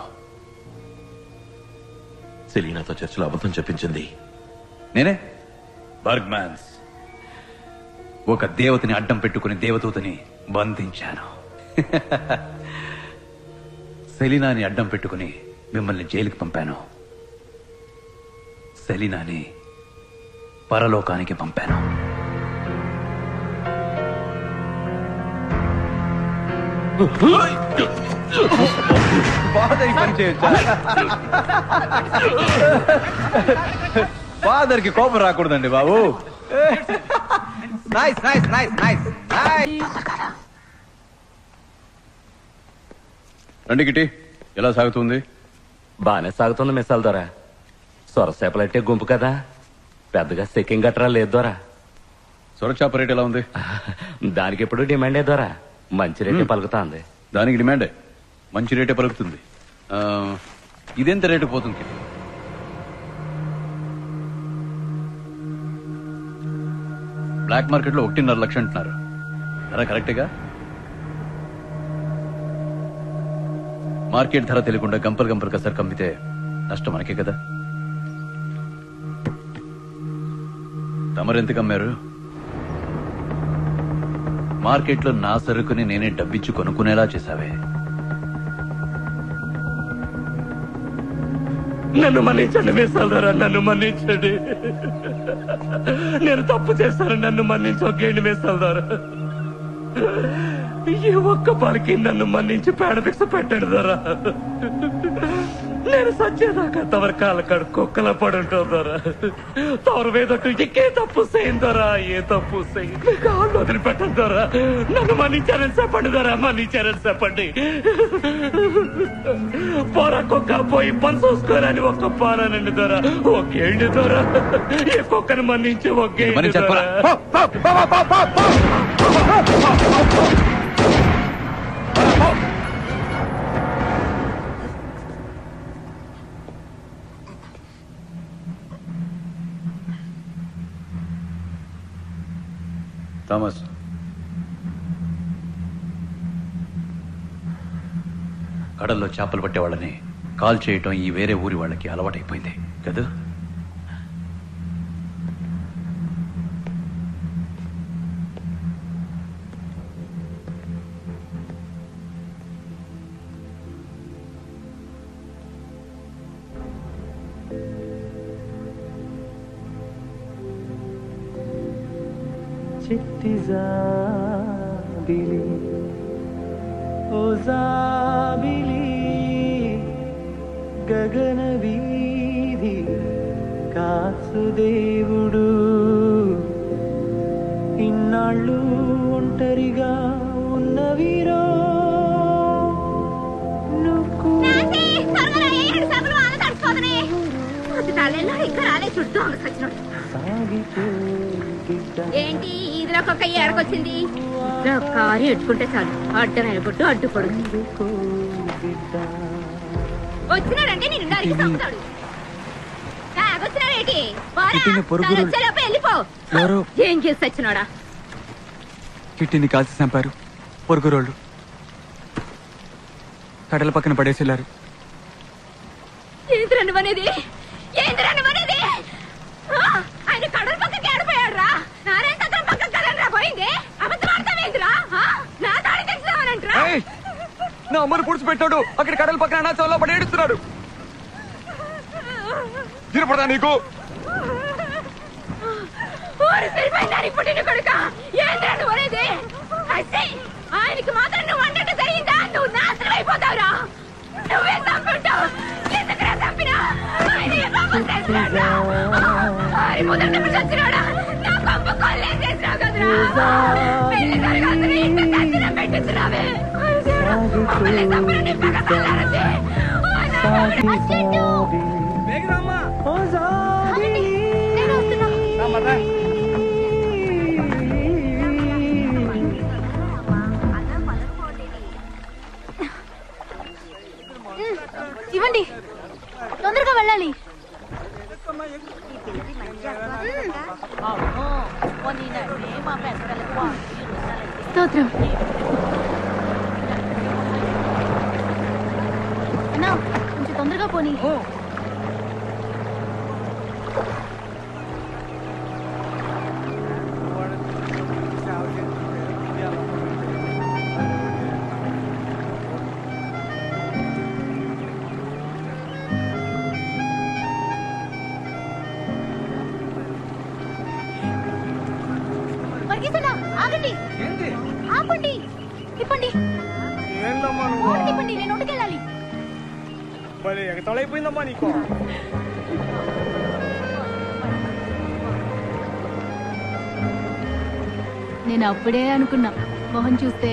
సెలీనాతో చర్చలో అబద్ధం చెప్పించింది నేనే. బర్గ్మాన్స్, ఒక దేవతని అడ్డం పెట్టుకుని దేవదూతని బంధించాను. సెలీనాని అడ్డం పెట్టుకుని మిమ్మల్ని జైలుకి పంపాను. సెలీనాని పరలోకానికి పంపాను. ఫాదర్ పని చేయొచ్చా? ఫాదర్ కి కోపం రాకూడదండి బాబు. Nice nice nice nice. రండి కిటి, ఎలా సాగుతుంది? బానే సాగుతుంది మిసాల్ ద్వారా. సొరసేపలంటే గుంపు కదా, పెద్దగా సెకింగ్ గట్రా లేదు ద్వారా. సొరచాప రేట్ ఎలా ఉంది? దానికి ఎప్పుడు డిమాండే ద్వారా, మంచి రేటే పలుకుతాంది. దానికి డిమాండే, మంచి రేటే పలుకుతుంది. ఇదెంత రేటు పోతుంది? బ్లాక్ మార్కెట్ లో 1.5 లక్ష అంటున్నారు. ధర కరెక్ట్గా? మార్కెట్ ధర తెలియకుండా గంపలు గంపలు కసరు కమ్మితే నష్టం మనకే కదా. తమరెంత కమ్మారు? మార్కెట్లో నా సరుకుని నేనే డబ్బిచ్చి కొనుక్కునేలా చేశావే. నన్ను మన్నించండి మిసాల్దారా, నన్ను మన్నించండి. నేను తప్పు చేశాను, నన్ను మన్నించొద్దండి మిసాల్దారా. ఈ ఒక్క పనికి నన్ను మన్నించి పేడ భిక్ష పెట్టాడు దొరా. నేను సచ్చేదాకా తవరి కాళ్ళ కాడు కుక్కలా పడుంటావు దొరా. తవరు వేదట్టు ఇంకే తప్పు చేయిందరా, ఏ తప్పు చేయి కాళ్ళు వదిలిపెట్టదు దొరా. నన్ను మన్నించారని చెప్పండి దొరా, మన్నించారని చెప్పండి. పోరా కుక్క పోయి పని చూసుకోరని ఒక్క పారానండి దొరా. ఒకేండి దొరా, ఏ కుక్కను మన్నించి ఒకేండి దొరా. థామస్, కడల్లో చేపలు పట్టే వాళ్ళని కాల్ చేయటం ఈ వేరే ఊరి వాళ్ళకి అలవాటైపోయింది కదా. చిట్టి జాబిలి ఓ జాబిలి గగన వీధి కాసుదేవుడు ఇన్నాళ్ళు ఒంటరిగా ఉన్నవిరో ఏంటి ఇదిలో ఒక ఏడకొచ్చింది? కారు ఎట్టుకుంటే చాలు అడ్డమైన కొట్టు అడ్డు పడుతుంది. వచ్చినాడంటే నేను నరికి చంపుతాడు. తాగొచ్చినాడేంటి? వెళ్ళిపో. ఏం చేసి వచ్చినాడా? కిట్టిని కాల్చి చంపారు పొరుగురోళ్ళు. కడల పక్కన పడేసేలారు. ఏంద్రను అనేది? ఏంద్రను అనేది? ఆయన కడల పక్కకి ఆడిపోయాడు రా. నారాయణ తగ్గర పక్కన కదరా పోయింది. అబద్ధం ఆడతావేంద్రా? నా తాడి తెచ్చావనంట్రా. నా అమ్మను పుడిచి పెట్టాడు. అక్కడ కడల పక్కన నా చోలో పడి ఏడుస్తున్నాడు. తినపడదా నీకు? ఆయనకి మాత్రం నువ్వు అన్నట్టు జరిగిందా? నువ్వు నాశనం అయిపోతావురా. నువ్వే చంపుంటావు. ఎందుకురా చంపినా? చచ్చినాడా? నా పంప కొల్లేం చేసినావు కదరా. పెళ్లి జరగాల్సిన ఇంత దర్శనం పెట్టించినావే. ఇవ్వండి, తొందరగా వెళ్ళాలి. స్తోత్రం. అన్నా, కొంచెం తొందరగా పోనీ. ఆగండి, ఆపండి, తిప్పండి, తిప్పండి. నేను ఒంటికెళ్ళాలి. ఎగతాళైపోయిందమ్మా నీకు. నేను అప్పుడే అనుకున్నా, మొహం చూస్తే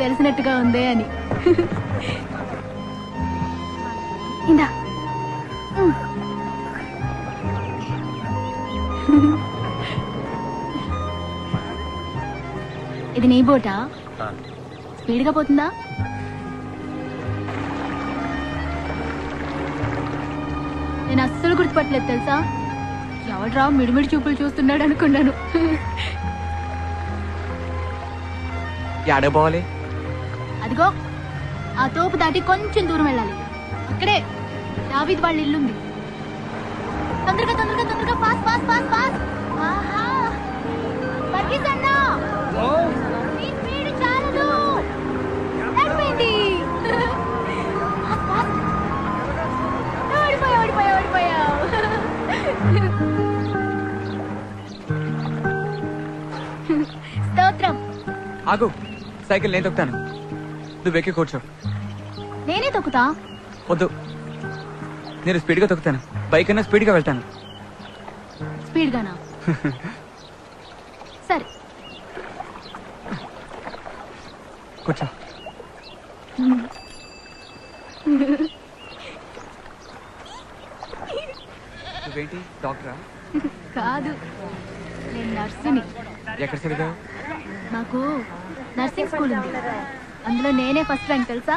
తెలిసినట్టుగా ఉందే అని. ఇందా. ఇది నీ బోటా? స్పీడ్గా పోతుందా? నేను అస్సలు గుర్తుపట్టలేదు తెలుసా. ఎవడ్రా మిడిమిడి చూపులు చూస్తున్నాడు అనుకున్నాను. పోవాలి? అదిగో ఆ తోపు దాటి కొంచెం దూరం వెళ్ళాలి. అక్కడే దావీద్ వాళ్ళ ఇల్లుంది. తొందరగా తొందరగా తొందరగా, పాస్ పాస్ పాస్ పాస్. ఆహా, పరిగెత్తన్నా. నీ స్పీడ్ చాలదు. అయిపోయింది. ఓడిపోయా ఓడిపోయా ఓడిపోయా. స్తోత్రం. ఆగు, సైకిల్ నేను తొక్కుతాను, నువ్వు ఎక్కి కూర్చో. నేనే తొక్కుతా. వద్దు, నేను స్పీడ్ గా తొక్కుతాను. బైక్ అయినా స్పీడ్ గా వెళ్తాను. స్పీడ్ గానా? సరే కూర్చో. నువ్వేంటి డాక్టరా? కాదు, నేను నర్సుని. ఎక్కడ చదివావు? నాకు నర్సింగ్ స్కూల్ ఉంది, అందులో నేనే ఫస్ట్ ర్యాంక్ తెలుసా.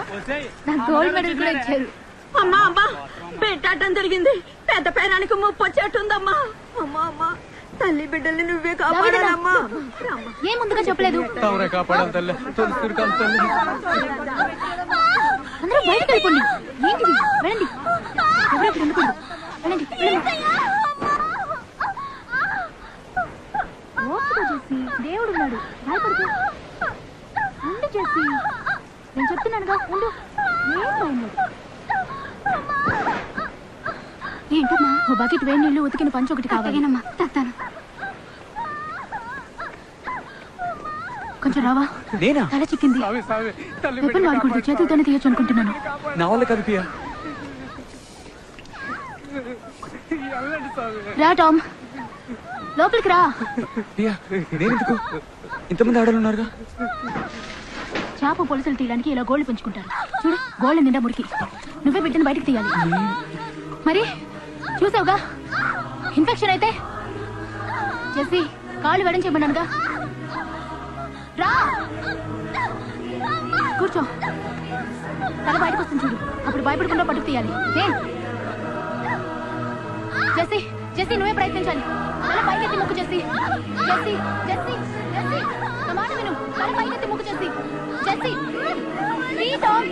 నాకు గోల్డ్ మెడల్ కూడా ఇచ్చారు. అమ్మా అమ్మా, పెట్టడం జరిగింది. పెద్ద పేరానికి ముప్పు వచ్చేట్టుందమ్మా. అమ్మా అమ్మా, తల్లి బిడ్డల్ని నువ్వే కాపాడాలమ్మా. ఏ ముందుగా చెప్పలేదు? అందరూ బయటకు వెళ్ళిపోండి. ఏంటిది? వెళ్ళండి, ఎవరైతే ఉండకూడదు. వెళ్ళండి, ఓపిక చేసి, దేవుడు ఉన్నాడు, భయపడుతూ ఉండి చేసి. నేను చెప్తున్నానుగా, ఉండు. ఏంటమ్మా, ఓ బకెట్ వేడి నీళ్లు, ఉతికిన పంచ ఒకటి కావాలేనమ్మా. తత్తాను, కొంచెం రావా. తల చిక్కింది, వెపన్ వాడకూడదు, చేతులతోనే తీయొచ్చు అనుకుంటున్నాను. నా వల్ల కాదు పియా. రా టామ్, లోపలికి రా. పియా, నేనెందుకు? ఇంతమంది ఆడలు ఉన్నారుగా. చేప పొలుసులు తీయడానికి ఇలా గోళ్లు పెంచుకుంటారు. చూడు, గోళ్ల నిండా మురికి. నువ్వే బిడ్డను బయటకు తీయాలి. మరి చూసావుగా, ఇన్ఫెక్షన్ అయితే. జెస్సీ, కాళ్ళు వెడం చేయమన్నానుగా. రా, కూర్చో. తల బయటకు వస్తుంది చూడు, అప్పుడు భయపడకుండా పట్టుకు తీయాలి. జెస్సీ, జెస్సీ, నువ్వే ప్రయత్నించాలి. తల పైకెత్తి ముక్కు జెస్సీ. జెస్సీ, జెస్సీ, జెస్సీ, నా మాట విను. తల పైకెత్తి ముక్కు జెస్సీ. Jessie, Tom.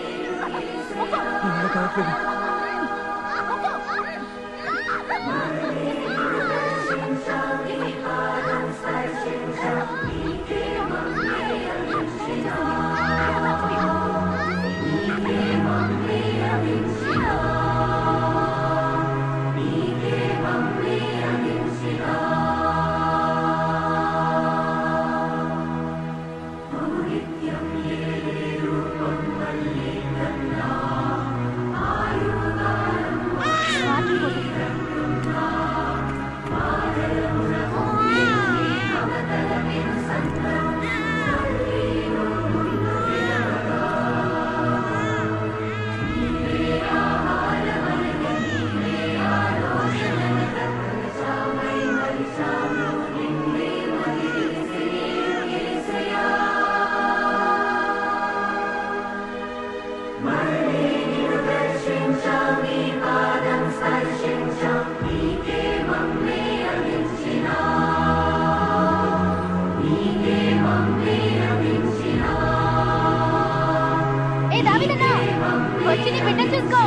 వచ్చి నీ బిడ్డ చూసుకో.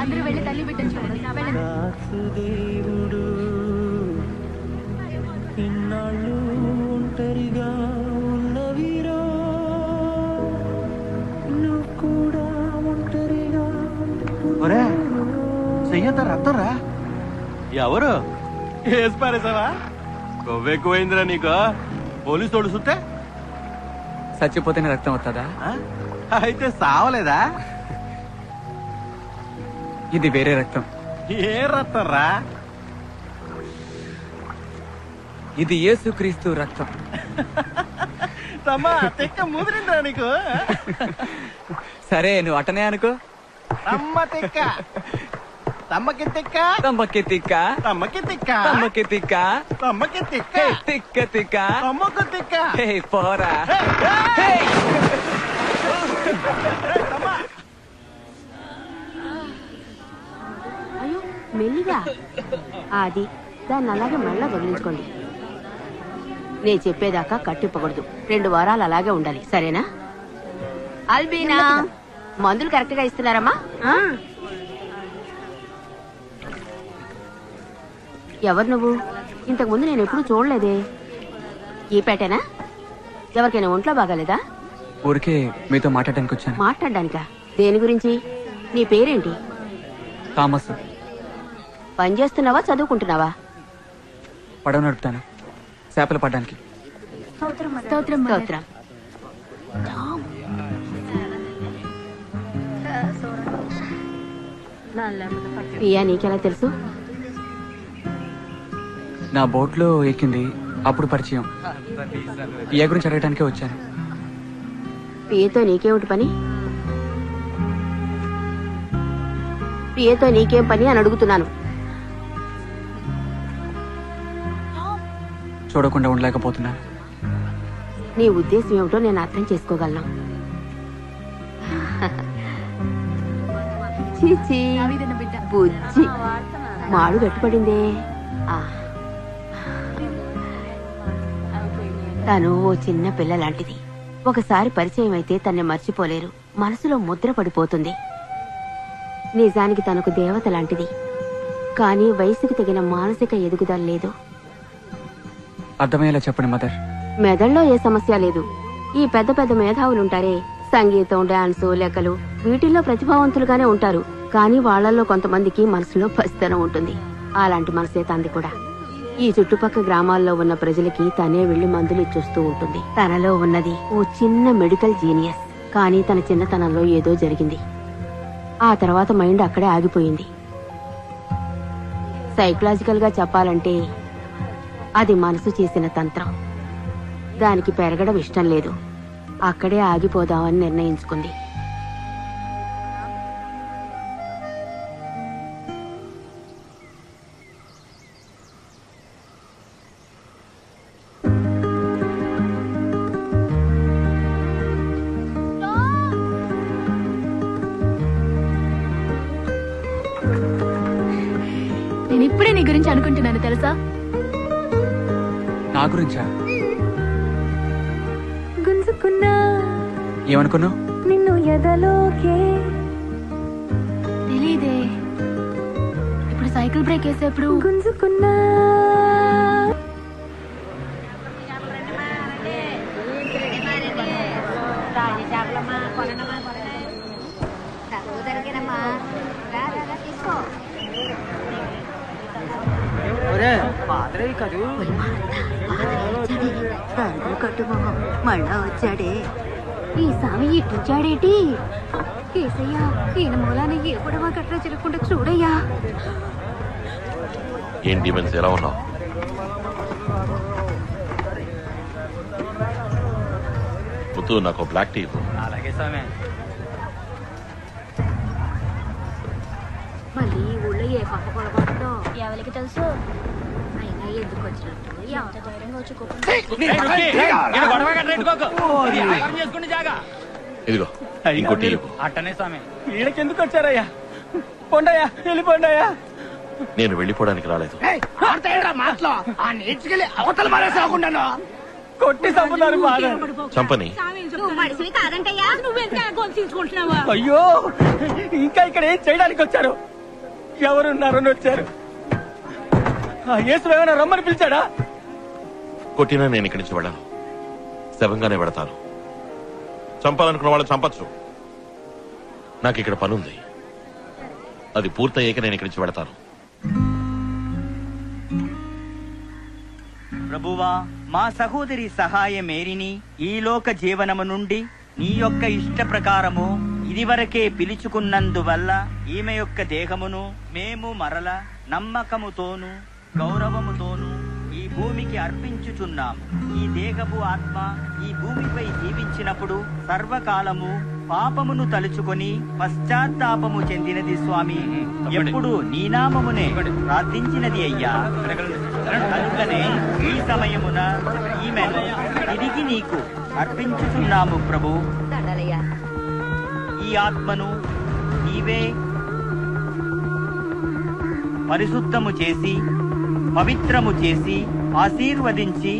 అందరూ వెళ్ళి తల్లి బిడ్డను చూడండి. ఒంటరిగా ఉన్నవిరో నువ్వు కూడా ఒంటరిగా. ఒరే చెయ్యంత రక్తరా ఎవరు వేసి పారేసావా? కొవ్వెక్కువైందిరా నీకు. పోలీసు తోడు సుత్తే చచ్చిపోతేనే రక్తం వస్తుందా? అయితే సావలేదా? ఇది వేరే రక్తం. ఏ రక్తం రా? ఇది యేసుక్రీస్తు రక్తం. తమ్మా తెక్క ముదిరిందా నీకు? సరే, నువ్వు అటనే అనుకో. తమ్మ తెక్క, తమ్మకి తెక్క, తమ్మకి తిక్క, తమ్మకి తిక్క, తమ్మకి తిక్క, తమ్మకి తిక్క, తిక్క తిక్క, తమ్మకు తిక్క. పోరా. అయ్యో మెల్లిగా, అది దాన్ని అలాగే మళ్ళా వదిలించుకోండి. నేను చెప్పేదాకా కట్టిప్పకూడదు. 2 వారాలు అలాగే ఉండాలి, సరేనా? అల్బీనా, మందులు కరెక్ట్ గా ఇస్తున్నారమ్మా? ఎవరు నువ్వు? ఇంతకు ముందు నేను ఎప్పుడు చూడలేదే. ఈ పేటేనా? ఎవరికైనా ఒంట్లో బాగాలేదా? ఊరికే మీతో మాట్లాడడానికి వచ్చాను. మాట్లాడడానికా? దేని గురించి? నీ పేరేంటి? థామస్. పని చేస్తున్నావా, చదువుకుంటున్నావా? పడవ నడుపుతాను, చేపలు పడ్డానికి. స్తోత్రం. పియా నీకెలా తెలుసు? నా బోట్లో ఎక్కింది, అప్పుడు పరిచయం. పియా గురించి అడగడానికే వచ్చాను. పియతో నీకేమిటి పని? పియతో నీకేం పని అని అడుగుతున్నాను. చూడకుండా ఉండలేకపోతున్నాను. నీ ఉద్దేశం ఏమిటో నేను అర్థం చేసుకోగలను. చీచీ బుజ్జి మాడు గట్టిపడిందే. తను ఓ చిన్న పిల్ల లాంటిది. ఒకసారి పరిచయం అయితే తన్ని మర్చిపోలేరు, మనసులో ముద్ర పడిపోతుంది. నిజానికి తనకు దేవత లాంటిది, కానీ వయసుకు తగిన మానసిక ఎదుగుదల లేదు. అర్థమయ్యేలా చెప్పండి మదర్. మెదడులో ఏ సమస్య లేదు. ఈ పెద్ద పెద్ద మేధావులుంటారే, సంగీతం, డాన్సు, లెక్కలు, వీటిల్లో ప్రతిభావంతులుగానే ఉంటారు. కానీ వాళ్లలో కొంతమందికి మనసులో పసితనం ఉంటుంది. అలాంటి మనసే తంది కూడా. ఈ చుట్టుపక్కల గ్రామాల్లో ఉన్న ప్రజలకి తనే వెళ్లి మందులు ఇచ్చొస్తూ ఉంటుంది. తనలో ఉన్నది ఓ చిన్న మెడికల్ జీనియస్. కానీ తన చిన్నతనంలో ఏదో జరిగింది. ఆ తర్వాత మైండ్ అక్కడే ఆగిపోయింది. సైకలాజికల్ గా చెప్పాలంటే అది మనసు చేసిన తంత్రం. దానికి పెరగడం ఇష్టం లేదు. అక్కడే ఆగిపోదామని నిర్ణయించుకుంది. నేను ఇప్పుడే నీ గురించి అనుకుంటున్నాను తెలుసా? నా గురించా? గుంజుకున్నా ఏమనుకున్నావు? నిన్ను ఎదలోకే. తెలీదే. ఇప్పుడు సైకిల్ బ్రేక్ వేసేప్పుడు గుంజుకున్నా. కట్టుమోహం మళ్ళా వచ్చాడే. ఈ స్వామి ఇట్టొచ్చాడేటి? కేసయ్యా, ఈయన మూలాన ఏ గొడవ గట్రా జరగకుండా చూడయ్యా. ఏం డిమెన్స్, ఎలా ఉన్నావు? ముత్తు, నాకు బ్లాక్ టీ ఇవ్వు. అలాగే స్వామి. మళ్ళీ ఈ ఊళ్ళో ఏ పక్క పొడబడుతుందో ఎవరికి తెలుసు? అయినా ఎందుకు వచ్చినట్టు ఎంత ధైర్యంగా వచ్చి ఇదిగో ఇంకో టీ ఇవ్వు. అట్టనే స్వామి. వీళ్ళకెందుకు వచ్చారయ్యా? పొండయ్యా, వెళ్ళిపోండయ్యా. నేను వెళ్ళిపోవడానికి రాలేదు. కొట్టి చంపుతారు. చంపని. కాదంటయ్యా, నువ్వెంత గొంతుకుంటున్నావా? అయ్యో, ఇంకా ఇక్కడ ఏం చేయడానికి వచ్చారు? ఎవరున్నారని వచ్చారు? యేసు ఏమైనా రమ్మని పిలిచాడా? కొట్టినా నేను ఇక్కడి నుంచి వెళ్ళను, శవంగానే వెడతాను. చంపాలనుకున్న వాళ్ళు చంపచ్చు. నాకు ఇక్కడ పనుంది, అది పూర్తయ్యాక నేను ఇక్కడి నుంచి వెడతాను. ప్రభువా, మా సహోదరి సహాయ మేరిని ఈ లోక జీవనము నుండి నీ యొక్క ఇష్ట ప్రకారము ఇదివరకే పిలుచుకున్నందువల్ల ఈమె యొక్క దేహమును మేము మరల నమ్మకముతోను గౌరవముతోను ఈ భూమికి అర్పించుచున్నాము. ఈ దేహపు ఆత్మ ఈ భూమిపై జీవించినప్పుడు సర్వకాలము పాపమును తలుచుకొని పశ్చాత్తాపము చెందినది స్వామి. ఎప్పుడు నీ నామమునే ప్రార్థించినది అయ్యా. కనుకనే ఈ సమయమున ఈమెను తిరిగి నీకు అర్పించుచున్నాము ప్రభు. ఈ ఆత్మను నీవే పరిశుద్ధము చేసి పవిత్రము చేసి ఆశీర్వదించి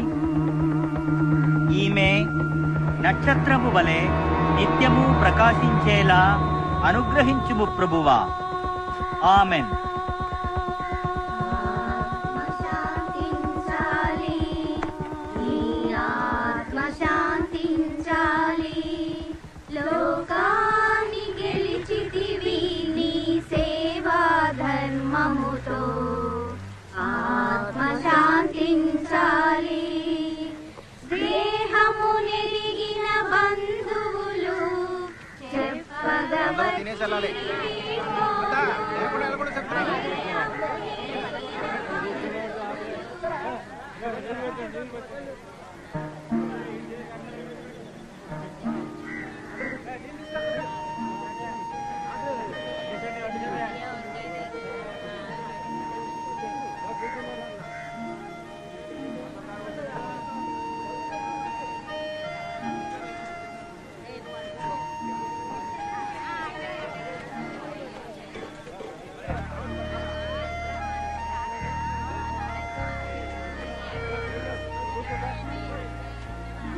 ఈమె నక్షత్రము వలె నిత్యము ప్రకాశించేలా అనుగ్రహించుము ప్రభువా. ఆమెన్. శాంతి తిరిగేసి వెళ్ళాలి. లేకుండా వెళ్ళకూడదు చెప్తున్నా.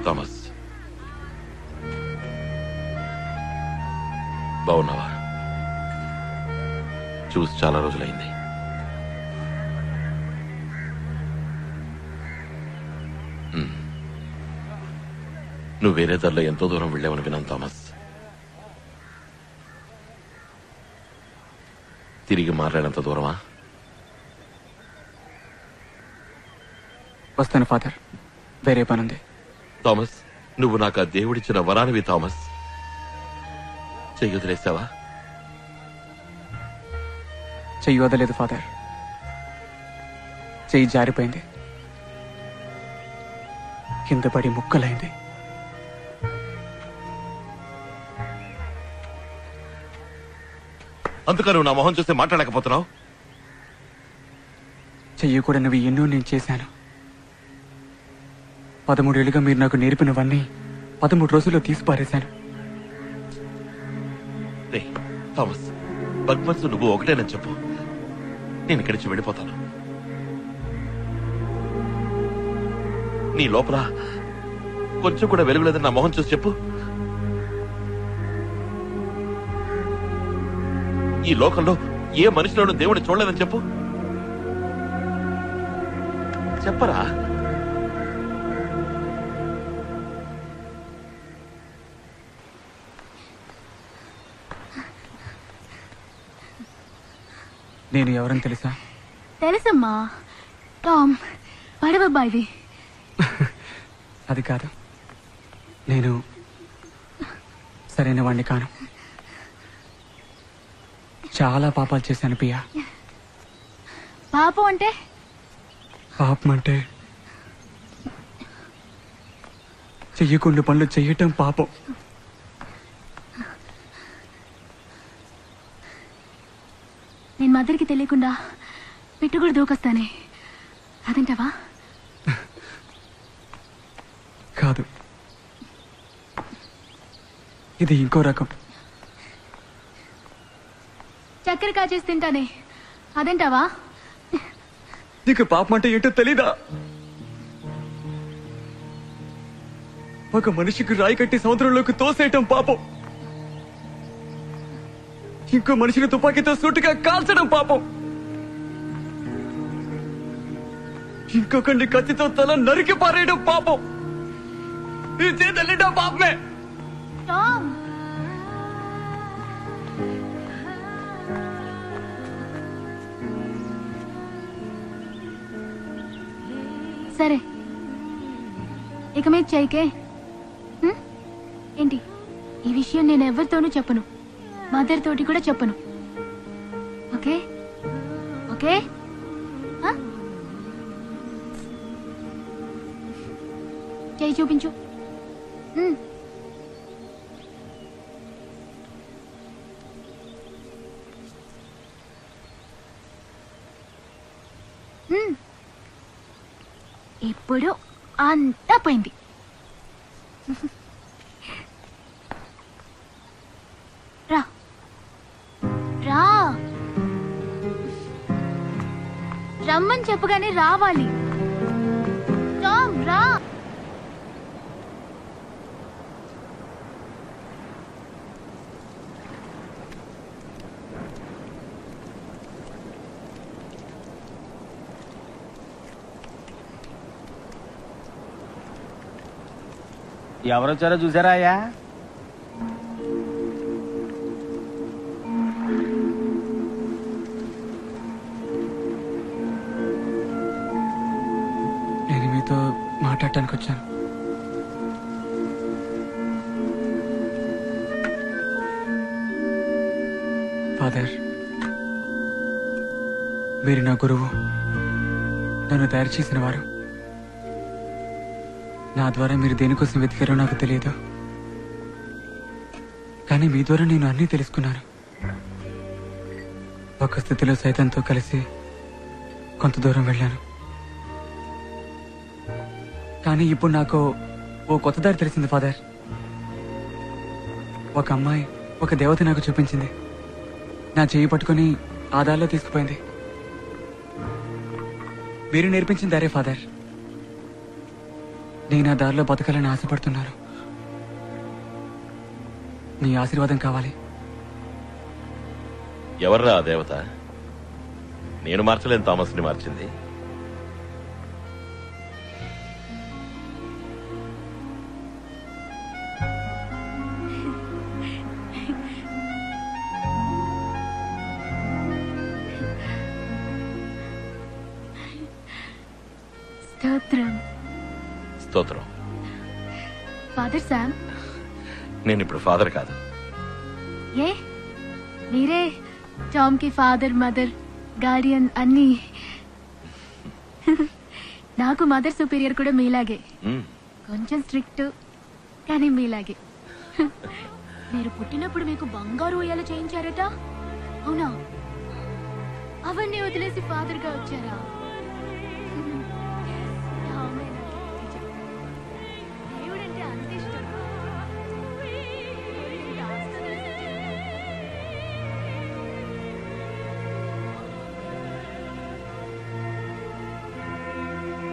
థామస్, బాగున్నావా? చూసి చాలా రోజులైంది. నువ్వు వేరే దారిలో ఎంతో దూరం వెళ్ళావని విన్నాను థామస్. తిరిగి మాట్లాడేంత దూరమా? వస్తాను ఫాదర్, వేరే పనుంది. థామస్, నువ్వు నాకు ఆ దేవుడిచ్చిన వరానివి థామస్. చెయ్యి వదిలేసావా? చెయ్యి వదలేదు ఫాదర్, చెయ్యి జారిపోయింది, కింద పడి ముక్కలైంది. అందుకని నువ్వు నా మొహం చూస్తే మాట్లాడలేకపోతున్నావు? చెయ్యకూడనివి ఎన్నో నేను చేశాను. 13 ఏళ్ళుగా మీరు నాకు నేర్పినవన్నీ 13 రోజుల్లో తీసి పారేశాను. థామస్, భగవంతు నువ్వు ఒకటేనని చెప్పు, నేను ఇక్కడి నుంచి వెళ్ళిపోతాను. నీ లోపల కొంచెం కూడా వెలుగులేదని నా మొహం చూసి చెప్పు. ఈ లోకంలో ఏ మనిషిలోనూ దేవుడిని చూడలేదని చెప్పు. చెప్పరా? నేను ఎవరని తెలుసా? తెలుసమ్మా, టామ్, పడవబ్బాయివి. అది కాదు, నేను సరైన వాణ్ణి కాను. చాలా పాపాలు చేశాను పియా. పాపం అంటే? పాపం అంటే చెయ్యకుండా పనులు చెయ్యటం పాపం. నేను మదర్కి తెలియకుండా పెట్టుకుడు దూకొస్తానే, అదంటావా? కాదు, ఇది ఇంకో రకం. చక్కెర కాచేసి తింటానే, అదేంటావా? నీకు పాపం అంటే ఏంటో తెలీదా? ఒక మనిషికి రాయి కట్టి సముద్రంలోకి తోసేయటం పాపం, ఇంకో మనిషిని తుపాకీతో సూటిగా కాల్చడం పాపం, ఇంకొకరిని కత్తితో తల నరికి పారేయడం పాపం. ఈ చేతల్లిండా పాపమే. సరే, ఇక మీద చేయకే. ఏంటి ఈ విషయం నేను ఎవరితోనూ చెప్పను, మదర్ తోటి కూడా చెప్పను. Okay okay? చేయి చూపించు. ఇప్పుడు అంతా పోయింది. రా రా, రమ్మని చెప్పగానే రావాలి. టామ్ రా. ఎవరొచ్చారో చూసారా అయ్యా? నేను మీతో మాట్లాడటానికి వచ్చాను. ఫాదర్, మీరు నా గురువు, నన్ను తయారు చేసిన వారు. నా ద్వారా మీరు దేనికోసం వెతికారో నాకు తెలియదు, కానీ మీ ద్వారా నేను అన్నీ తెలుసుకున్నాను. ఒక స్థితిలో సైతంతో కలిసి కొంత దూరం వెళ్ళాను, కానీ ఇప్పుడు నాకు ఓ కొత్త దారి తెలిసింది ఫాదర్. ఒక అమ్మాయి, ఒక దేవత నాకు చూపించింది. నా చేయి పట్టుకుని ఆ దారిలో తీసుకుపోయింది. మీరు నేర్పించిన దారే ఫాదర్. నేను ఆ దారిలో బతకాలని ఆశపడుతున్నాను. నీ ఆశీర్వాదం కావాలి. ఎవర్రా ఆ దేవత? నేను మార్చలేని థామస్ని మార్చింది. స్తోత్రం. స్తోత్రం. ఫాదర్ శామ్, నేను ఇప్పుడు ఫాదర్ కాదు. ఏ మీరే టామ్ కి ఫాదర్, మదర్, గార్డియన్ అన్ని. నాకు మదర్ సుపీరియర్ కూడా మీలాగే, కొంచెం స్ట్రిక్ట్, కానీ మీలాగే. మీరు పుట్టినప్పుడు మీకు బంగారు ఉయ్యాల చేయించారట, అవునా? అవన్నీ వదిలేసి ఫాదర్ గా వచ్చారా? దేవుడంటే అంత ఇష్టం.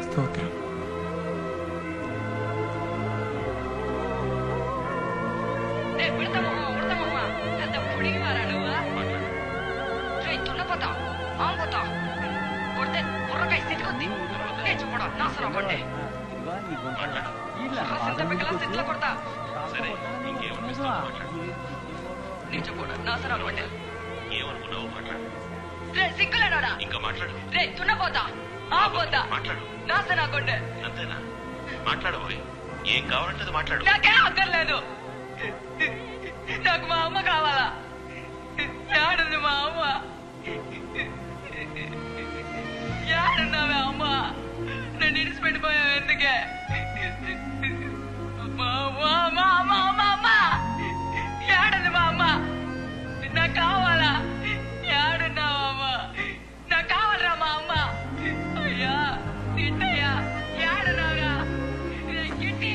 స్తోత్రం. ఇంకా మాట్లాడు. అంతేనా? మాట్లాడబోయ్. ఏం కావాలంటే అది మాట్లాడు. నాకేం అక్కర్లేదు. నాకు మా అమ్మ కావాలా? ఏడుంది మా అమ్మ? ఏడున్నావే అమ్మ? నన్ను ఇడిచిపెట్టిపోయావు ఎందుకే? ఏడుంది మా అమ్మ? నాకు కావాలా? ఏడున్నావా అమ్మ? నాకు కావాలరా మా అమ్మ? అయ్యా తిట్టయ్యా, ఏడున్నావురా? గిట్టి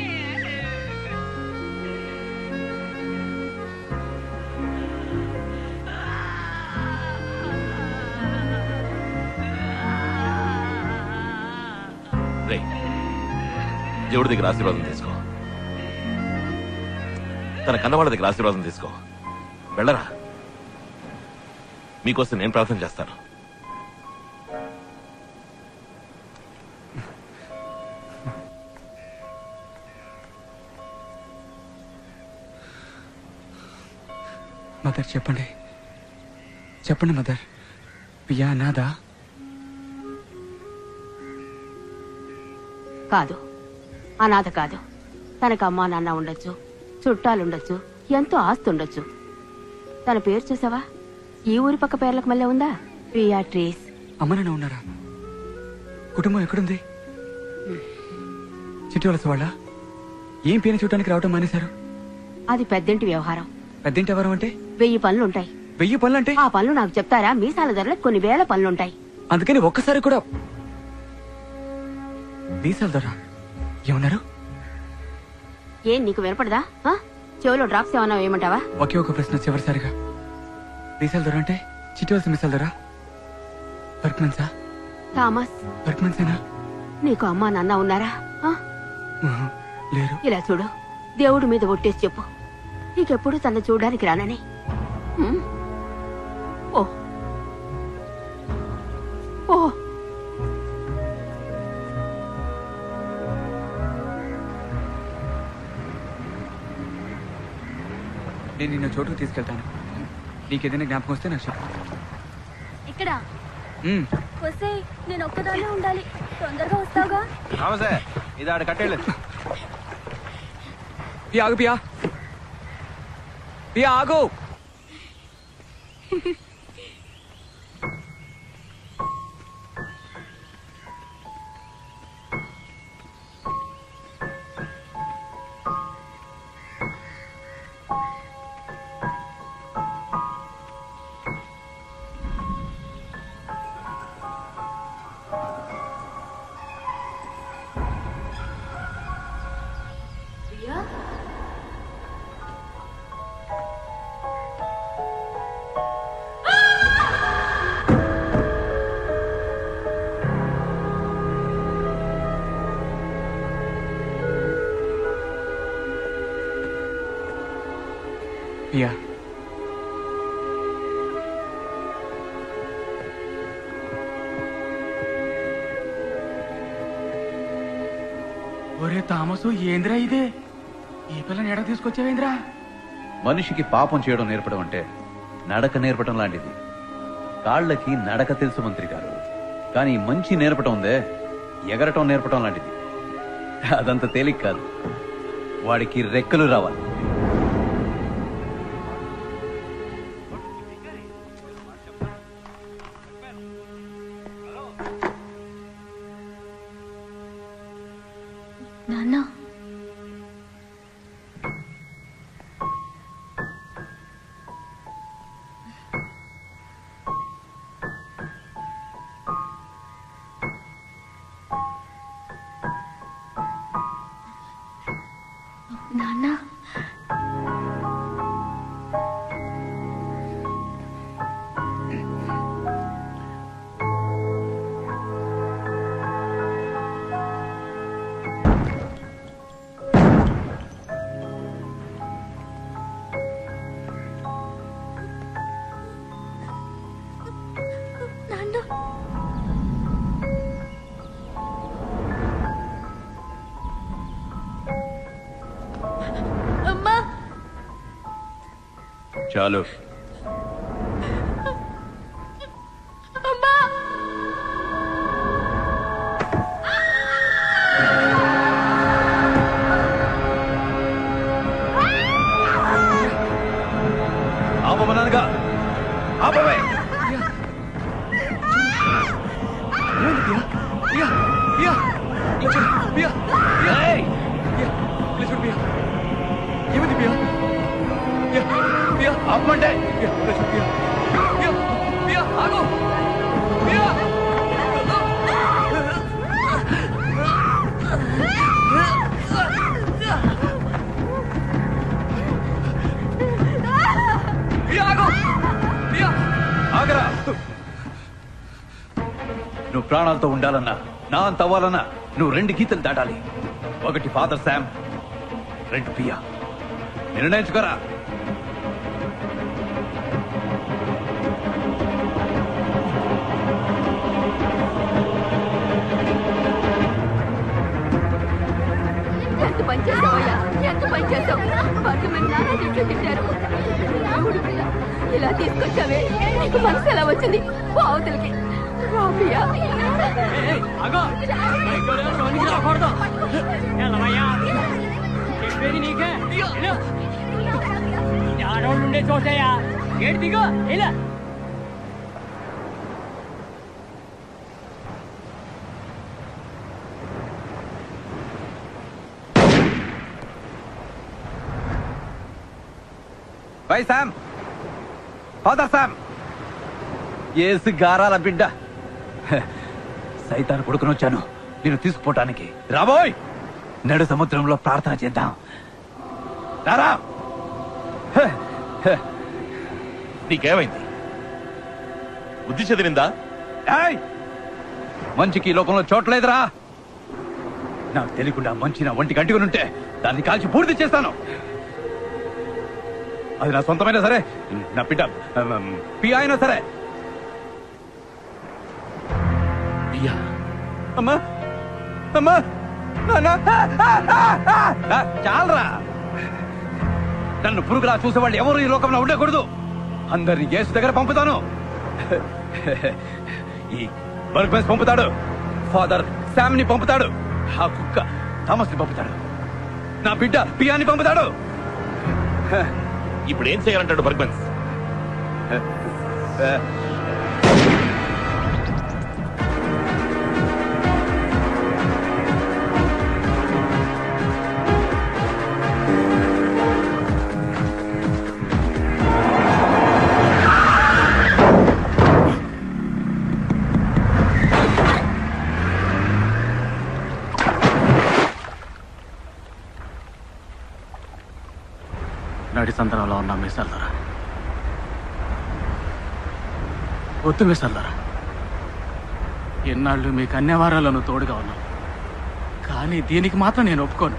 దేవుడి దగ్గర ఆశీర్వాదం తీసుకో. తన కన్నవాళ్ళ దగ్గర ఆశీర్వాదం తీసుకో. వెళ్ళరా, మీకోసం నేను ప్రార్థన చేస్తాను. మదర్ చెప్పండి, చెప్పండి మదర్. పియా నాదా? కాదు, అనాథ కాదు. తనకు అమ్మా నాన్న ఉండొచ్చు, చుట్టాలుండొచ్చు, ఎంతో ఆస్తి ఉండొచ్చు. తన పేరు చూసావా? ఈ ఊరి పక్క పేర్లకు మళ్ళీ ఉందా? బీయాట్రీస్. అమ్మ నాన్న ఉన్నారా? కుటుంబం ఎక్కడుంది? చిట్టి వలస వాళ్ళ? ఏం పేరు చూడటానికి రావటం మానేశారు? అది పెద్దింటి వ్యవహారం. పెద్దింటి వ్యవహారం అంటే? 1000 పనులుంటాయి. 1000 పనులంటే? ఆ పనులు నాకు చెప్తారా? మీసాల ధరలు కొన్ని వేల పనులుంటాయి. అందుకని ఒక్కసారి కూడా మీసాల ధర ఏమన్నారు? ఏం నీకు వినపడదా? చెవిలో డ్రాప్స్ ఏమన్నా ఏమంటావా? ఒకే ఒక ప్రశ్న చివరిసారిగా. మీసాల ధర అంటే చిట్టి వలస మీసాల ధర? వర్క్మెన్సా? థామస్, వర్క్మెన్సేనా? నీకు అమ్మా నాన్న ఉన్నారా? లేరు. ఇలా చూడు, దేవుడి మీద ఒట్టేసి చెప్పు, నీకెప్పుడు తన చూడడానికి రానని. ఓ ఓ నేను నిన్న చోటుకు తీసుకెళ్తాను. నీకేదైనా జ్ఞాపకం వస్తే నాకు చెప్పు. ఇక్కడ నేను ఒక్కదాన్నే ఉండాలి. తొందరగా వస్తావుగా? ఇది ఆడ కట్టేళ్ళు. పియా ఆగు, పియా పియా ఆగు. ప్రియా, ఒరే తామసు, ఏంద్రా ఇదే? ఈ పిల్లని ఎడ తీసుకొచ్చావేంద్రా? మనిషికి పాపం చేయడం నేర్పడం అంటే నడక నేర్పడం లాంటిది. కాళ్ళకి నడక తెలుసు మంత్రి గారు, కానీ మంచి నేర్పటం ఉందే, ఎగరటం నేర్పటం లాంటిది. అదంత తేలిక కాదు. వాడికి రెక్కలు రావాలి. నాన్న, నాన్న, అమ్మా, చాలు. అమ్మా, ఆపమన్నానుగా, ఆపవే. ఆపమంటే ఆగరా. నువ్వు ప్రాణాలతో ఉండాలన్నా, నా అంత అవ్వాలన్నా నువ్వు 2 గీతలు దాటాలి. ఒకటి ఫాదర్ శామ్, 2 పియా. నిర్ణయించుకోరా. ఎంత పని చేసావయ్యా, ఎంత పని చేసావు. వాళ్ళు మేము నానా తిట్లు తిట్టారు. రాముడు పిల్ల ఇలా తీసుకొచ్చావే, నీకు మనసు ఎలా వచ్చింది? బావుతులకి రాబియా. చెప్పేది నీకే. ఆడవాళ్ళుండే చోటయా, గేట్ దిగో. ఇలా బై శామ్, ఫాదర్ శామ్. ఏసు గారాల బిడ్డ, సైతాను కొడుకునొచ్చాను నేను తీసుకుపోవటానికి. రాబోయ్, నడు సముద్రంలో ప్రార్థన చేద్దాం. రారా. నీకేమైంది? బుద్ధి చెదిరిందా? మంచికి ఈ లోకంలో చోట్లేదురా. నాకు తెలియకుండా మంచి నా ఒంటికి అంటుకుని ఉంటే దాన్ని కాల్చి పూర్తి చేస్తాను. అది నా సొంతమైనా సరే, నా బిడ్డ పియా అయినా సరే. పియా? అమ్మా, అమ్మా, చాలరా. నన్ను పురుగులా చూసేవాళ్ళు ఎవరు ఈ లోకంలో ఉండకూడదు. అందరినీ యేసు దగ్గర పంపుతాను. ఈ బర్గ్మెన్స్ పంపుతాడు, ఫాదర్ శామ్ ని పంపుతాడు, ఆ కుక్క థామస్ ని పంపుతాడు, నా బిడ్డ పియాని పంపుతాడు. ఇప్పుడు ఏం చేయాలంటాడు బర్గ్మెన్స్? నడి సందనంలో ఉన్న మీసాలరా, ఒత్తు మీసాలరా, ఎన్నాళ్ళు మీకు అన్ని వారాలను తోడుగా ఉన్నాను, కానీ దీనికి మాత్రం నేను ఒప్పుకోను.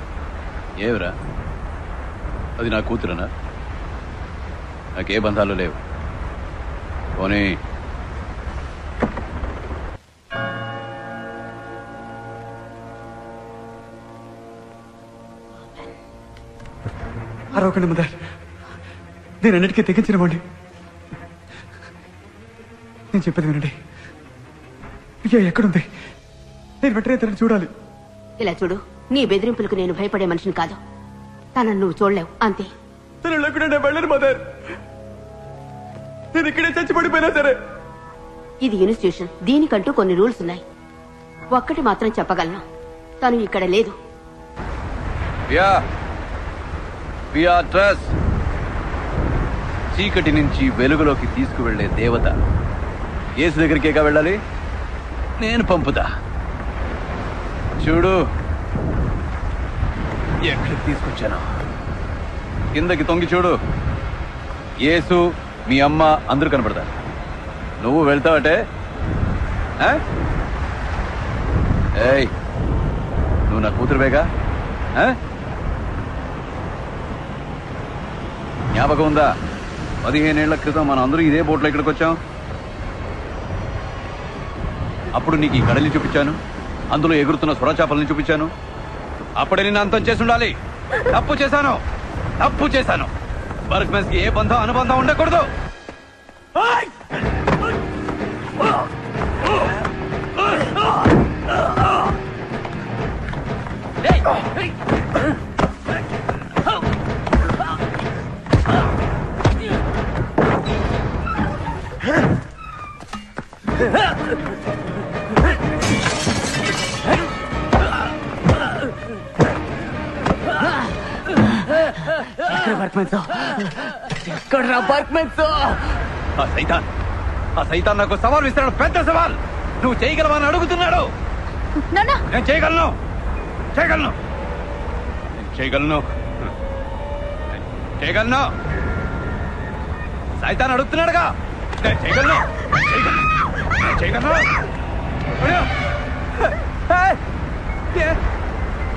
ఏవరా, అది నా కూతురనా? నాకే బంధాలు లేవు. పోనీ అరవకండి మదర్, నేను అన్నిటికీ తెగించినవ్వండి. నేను చెప్పేది వినండి. ప్రియా ఎక్కడుంది? నేను వెంటనే తనని చూడాలి. ఇలా చూడు, నీ బెదిరింపులకు నేను భయపడే మనిషిని కాదు. తనను నువ్వు చూడలేవు, అంతే. తను లేకుండా నేను వెళ్ళను మదర్. నేను ఇక్కడే చచ్చిపడిపోయినా సరే. ఇది ఇన్స్టిట్యూషన్, దీనికంటూ కొన్ని రూల్స్ ఉన్నాయి. ఒక్కటి మాత్రం చెప్పగలను, తను ఇక్కడ లేదు. చీకటి నుంచి వెలుగులోకి తీసుకువెళ్లే దేవత యేసు దగ్గరికేగా వెళ్ళాలి. నేను పంపుతా. చూడు ఎక్కడికి తీసుకొచ్చాను. కిందకి తొంగి చూడు. యేసు, మీ అమ్మ అందరూ కనపడతారు. నువ్వు వెళ్తావటే? ఏయ్, నువ్వు నా కూతురువేగా? జ్ఞాపకం ఉందా? 15 ఏళ్ల క్రితం మనం అందరూ ఇదే బోట్లో ఇక్కడికి వచ్చాం. అప్పుడు నీకు ఈ కడలిని చూపించాను, అందులో ఎగురుతున్న సొరచాపల్ని చూపించాను. అప్పుడే నిన్ను అంతం చేసి ఉండాలి. తప్పు చేశాను. వర్క్మెన్స్ కి ఏ బంధం అనుబంధం ఉండకూడదు. ఆ సైతాన్ నాకు సవాల్ ఇస్తున్నాడు, పెద్ద సవాల్. నువ్వు చేయగలవని అడుగుతున్నాడు. నేను చేయగలను. సైతాన్ అడుగుతున్నాడుగా, నేను చేయగలను.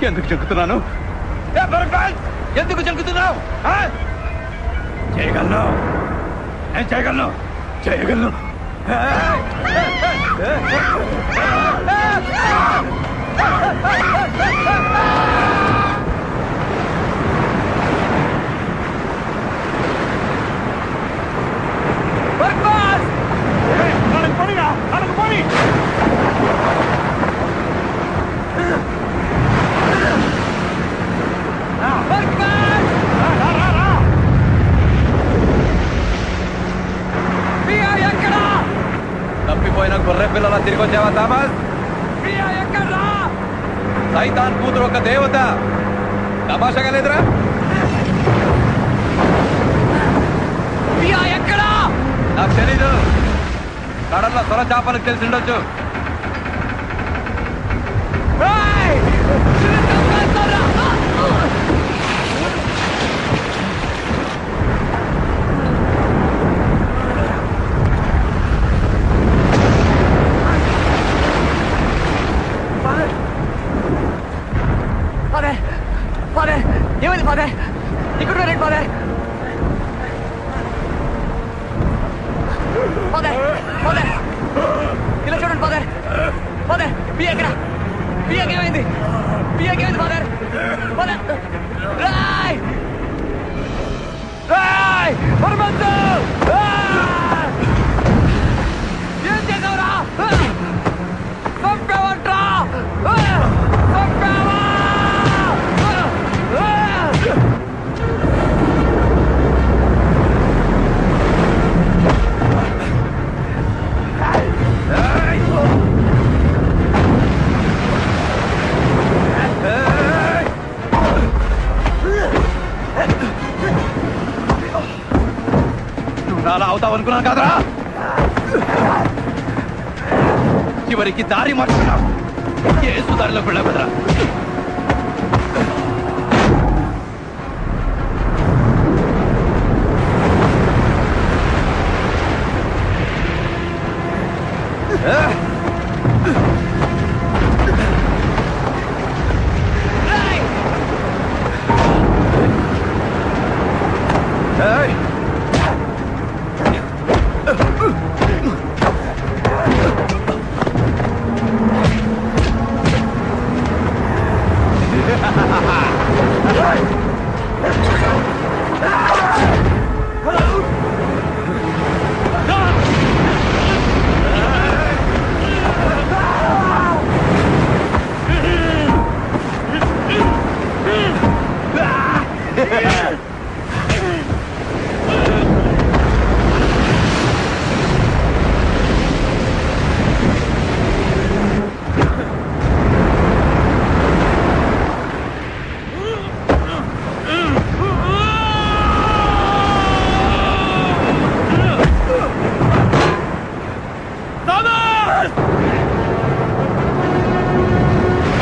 ఎందుకు చెక్కుతున్నాను? ఎందుకు చెక్కుతున్నావు? చేయగలను. తప్పిపోయిన గొర్రె పిల్లల తిరిగి వచ్చావా థామస్? సైతాన్ కూతురు ఒక దేవత. తమాషాగా లేదురా? నాకు తెలీదు. కడల్లో సొర చేపలకు తెలిసి ఉండొచ్చు. ఏమైంది ఫాదర్? ఇక్కడ రండి ఫాదర్. ఇలా చూడండి ఫాదర్. పియాకి ఏమైంది ఫాదర్? రాయ్ పరమంతు, ఏం చేసావురా? చంపావంట్రా? చంపావా? అనుకున్నాను కాదరా. చివరికి దారి మార్చుకున్నావు. యేసు దారిలో వెళ్ళావు కదరా.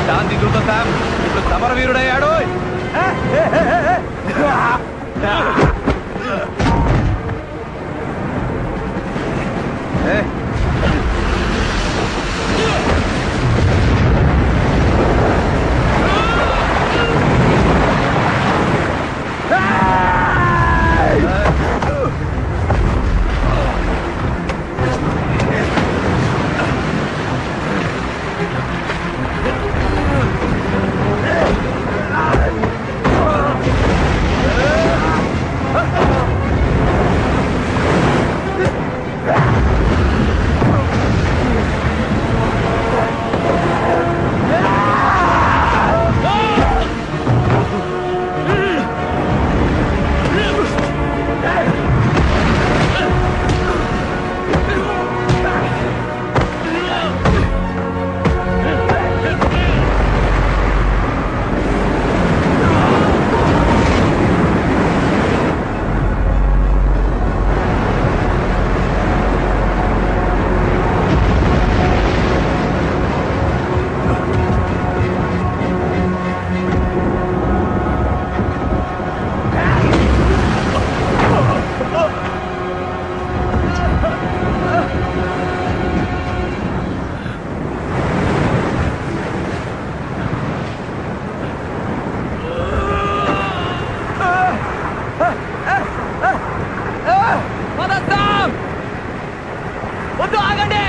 శాంతి దూత శామ్ ఇప్పుడు సమరవీరుడయ్యాడు. వద్దు, ఆగండి.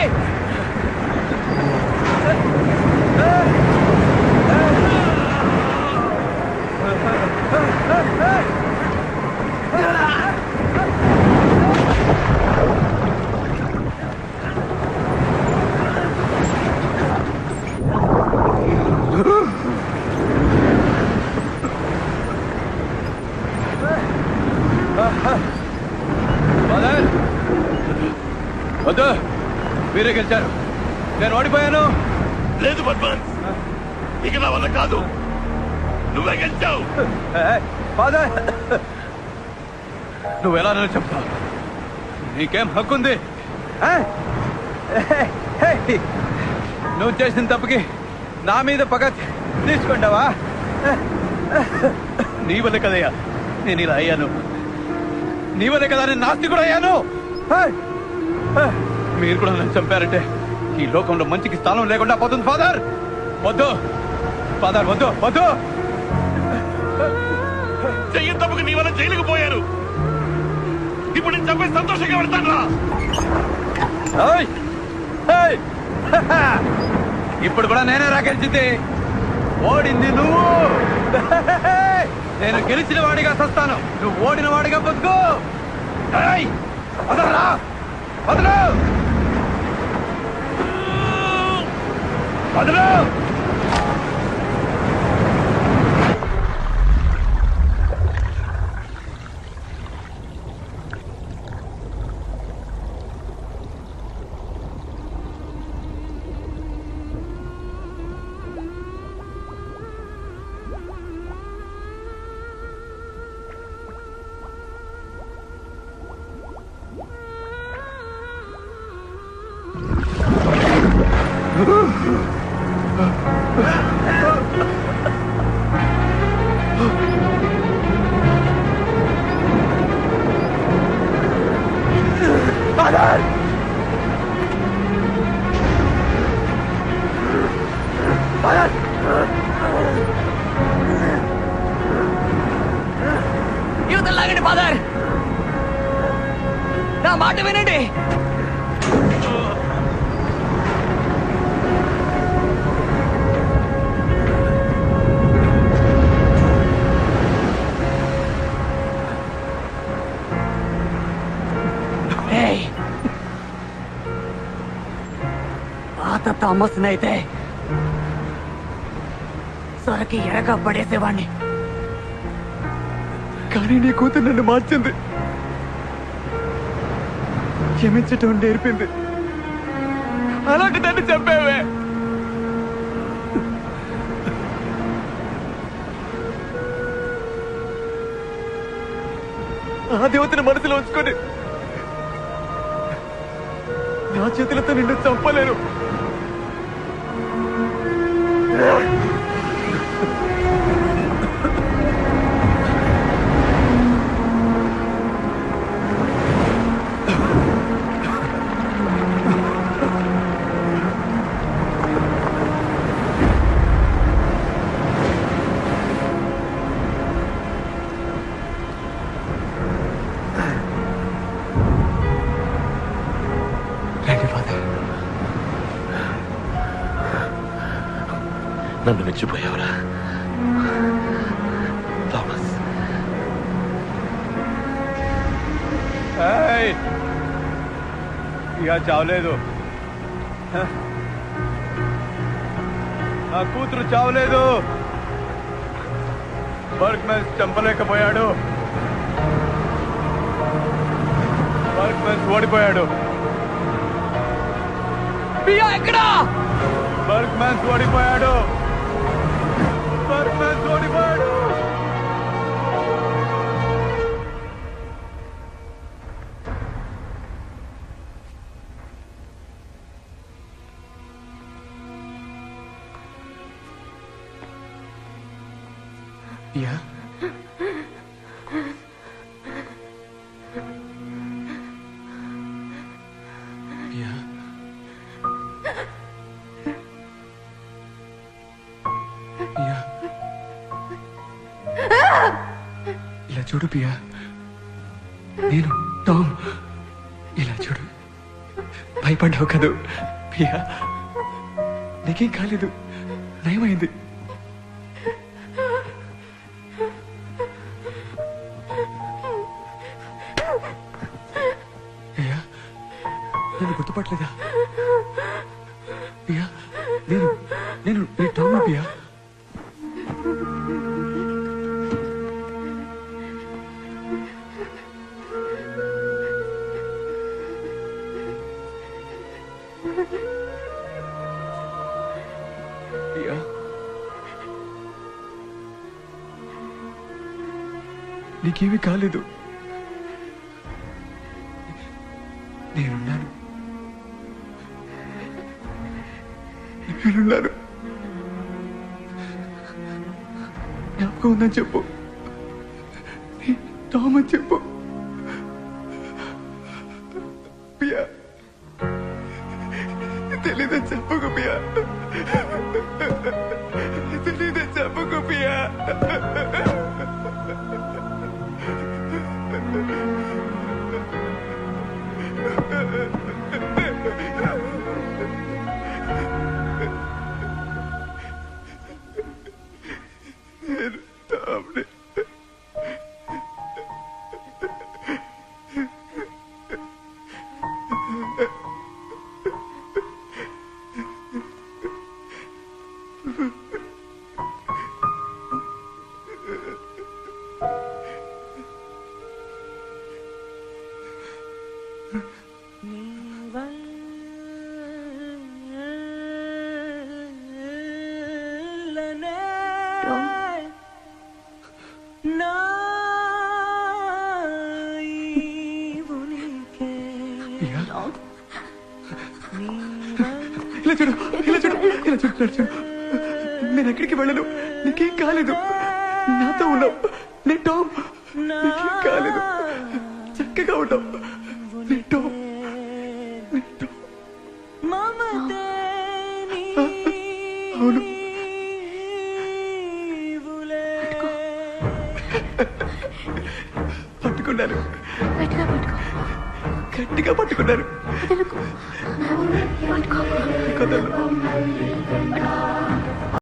వద్దు, మీరే గెలిచారు. నేను ఓడిపోయాను. లేదు బద్మాన్స్, ఇక నా వల్ల కాదు. నువ్వే గెలిచావు. ఫాదర్, నువ్వెలా నన్ను చెప్తావు? నీకేం హక్కుంది? నువ్వు చేసిన తప్పుకి నా మీద పగ తీసుకుంటావా? నీ వల్లే కదయ్యా నేను ఇలా అయ్యాను. నీ వల్లే కదా నేను నాస్తికుడు అయ్యాను. మీరు కూడా నన్ను చంపారంటే ఈ లోకంలో మంచికి స్థానం లేకుండా పోతుంది. ఫాదర్ వద్దు, ఫాదర్ వద్దు, వద్దు. చెయ్యని తప్పుకు నీ వల్ల జైలుకు పోయారు. ఇప్పుడు నేను చంపే సంతోషంగా పెడతాను. ఇప్పుడు కూడా నేనే రాగలిచింది. ఓడింది నువ్వు. నేను గెలిచిన వాడిగా సస్తాను, నువ్వు ఓడిన వాడిగా బతుకు. వదలరా, వదలు, వదలు. యువతలాగండి ఫాదర్, నా మాట వినండి. పాత థామస్నైతే సొరకి ఎరగా పడేసేవాణ్ణి, కానీ నీ కూతురు నన్ను మార్చింది, క్షమించటం నేర్పింది. అలాంటి దాన్ని చంపావే. ఆ దేవతని మనసులో ఉంచుకొని నా చేతులతో నిన్ను చంపలేను. నన్ను మెచ్చిపోయావురా థామస్. ఇక చావలేదు, నా కూతురు చావలేదు. వర్క్ మ్యాన్స్ చంపలేకపోయాడు, వర్క్ మ్యాన్స్ ఓడిపోయాడు. ఎక్కడా? వర్క్ మ్యాన్స్ ఓడిపోయాడు, వర్క్ మ్యాన్స్ ఓడిపోయాడు. ఇలా చూడు పియా, నేను టామ్. ఇలా చూడు, భయపడ్డావు కదూ పియా? నీకేం కాలేదు, నయమైంది. పియా, నన్ను గుర్తుపట్టలేదా పియా? నేను నీ టామ్ పియా. నీకేమీ కాలేదు, నేనున్నాను. జ్ఞాపకం ఉందని చెప్పు, టామ్ అని చెప్పు. పియా, తెలీదని చెప్పుకు పియా, తెలీదని చెప్పుకు పియా. ఇలా చూడు ఇలా చూడు ఇలా చూడు ఇలా చూడు. నేను ఎక్కడికి వెళ్ళను, నీకేం కాలేదు, నాతో ఉన్నావు. నీ టామ్, నీకేం కాలేదు, చక్కగా ఉంటావు. నీ టామ్, నీ టామ్. అవును, పట్టుకున్నాను, గట్టిగా పట్టుకున్నాను.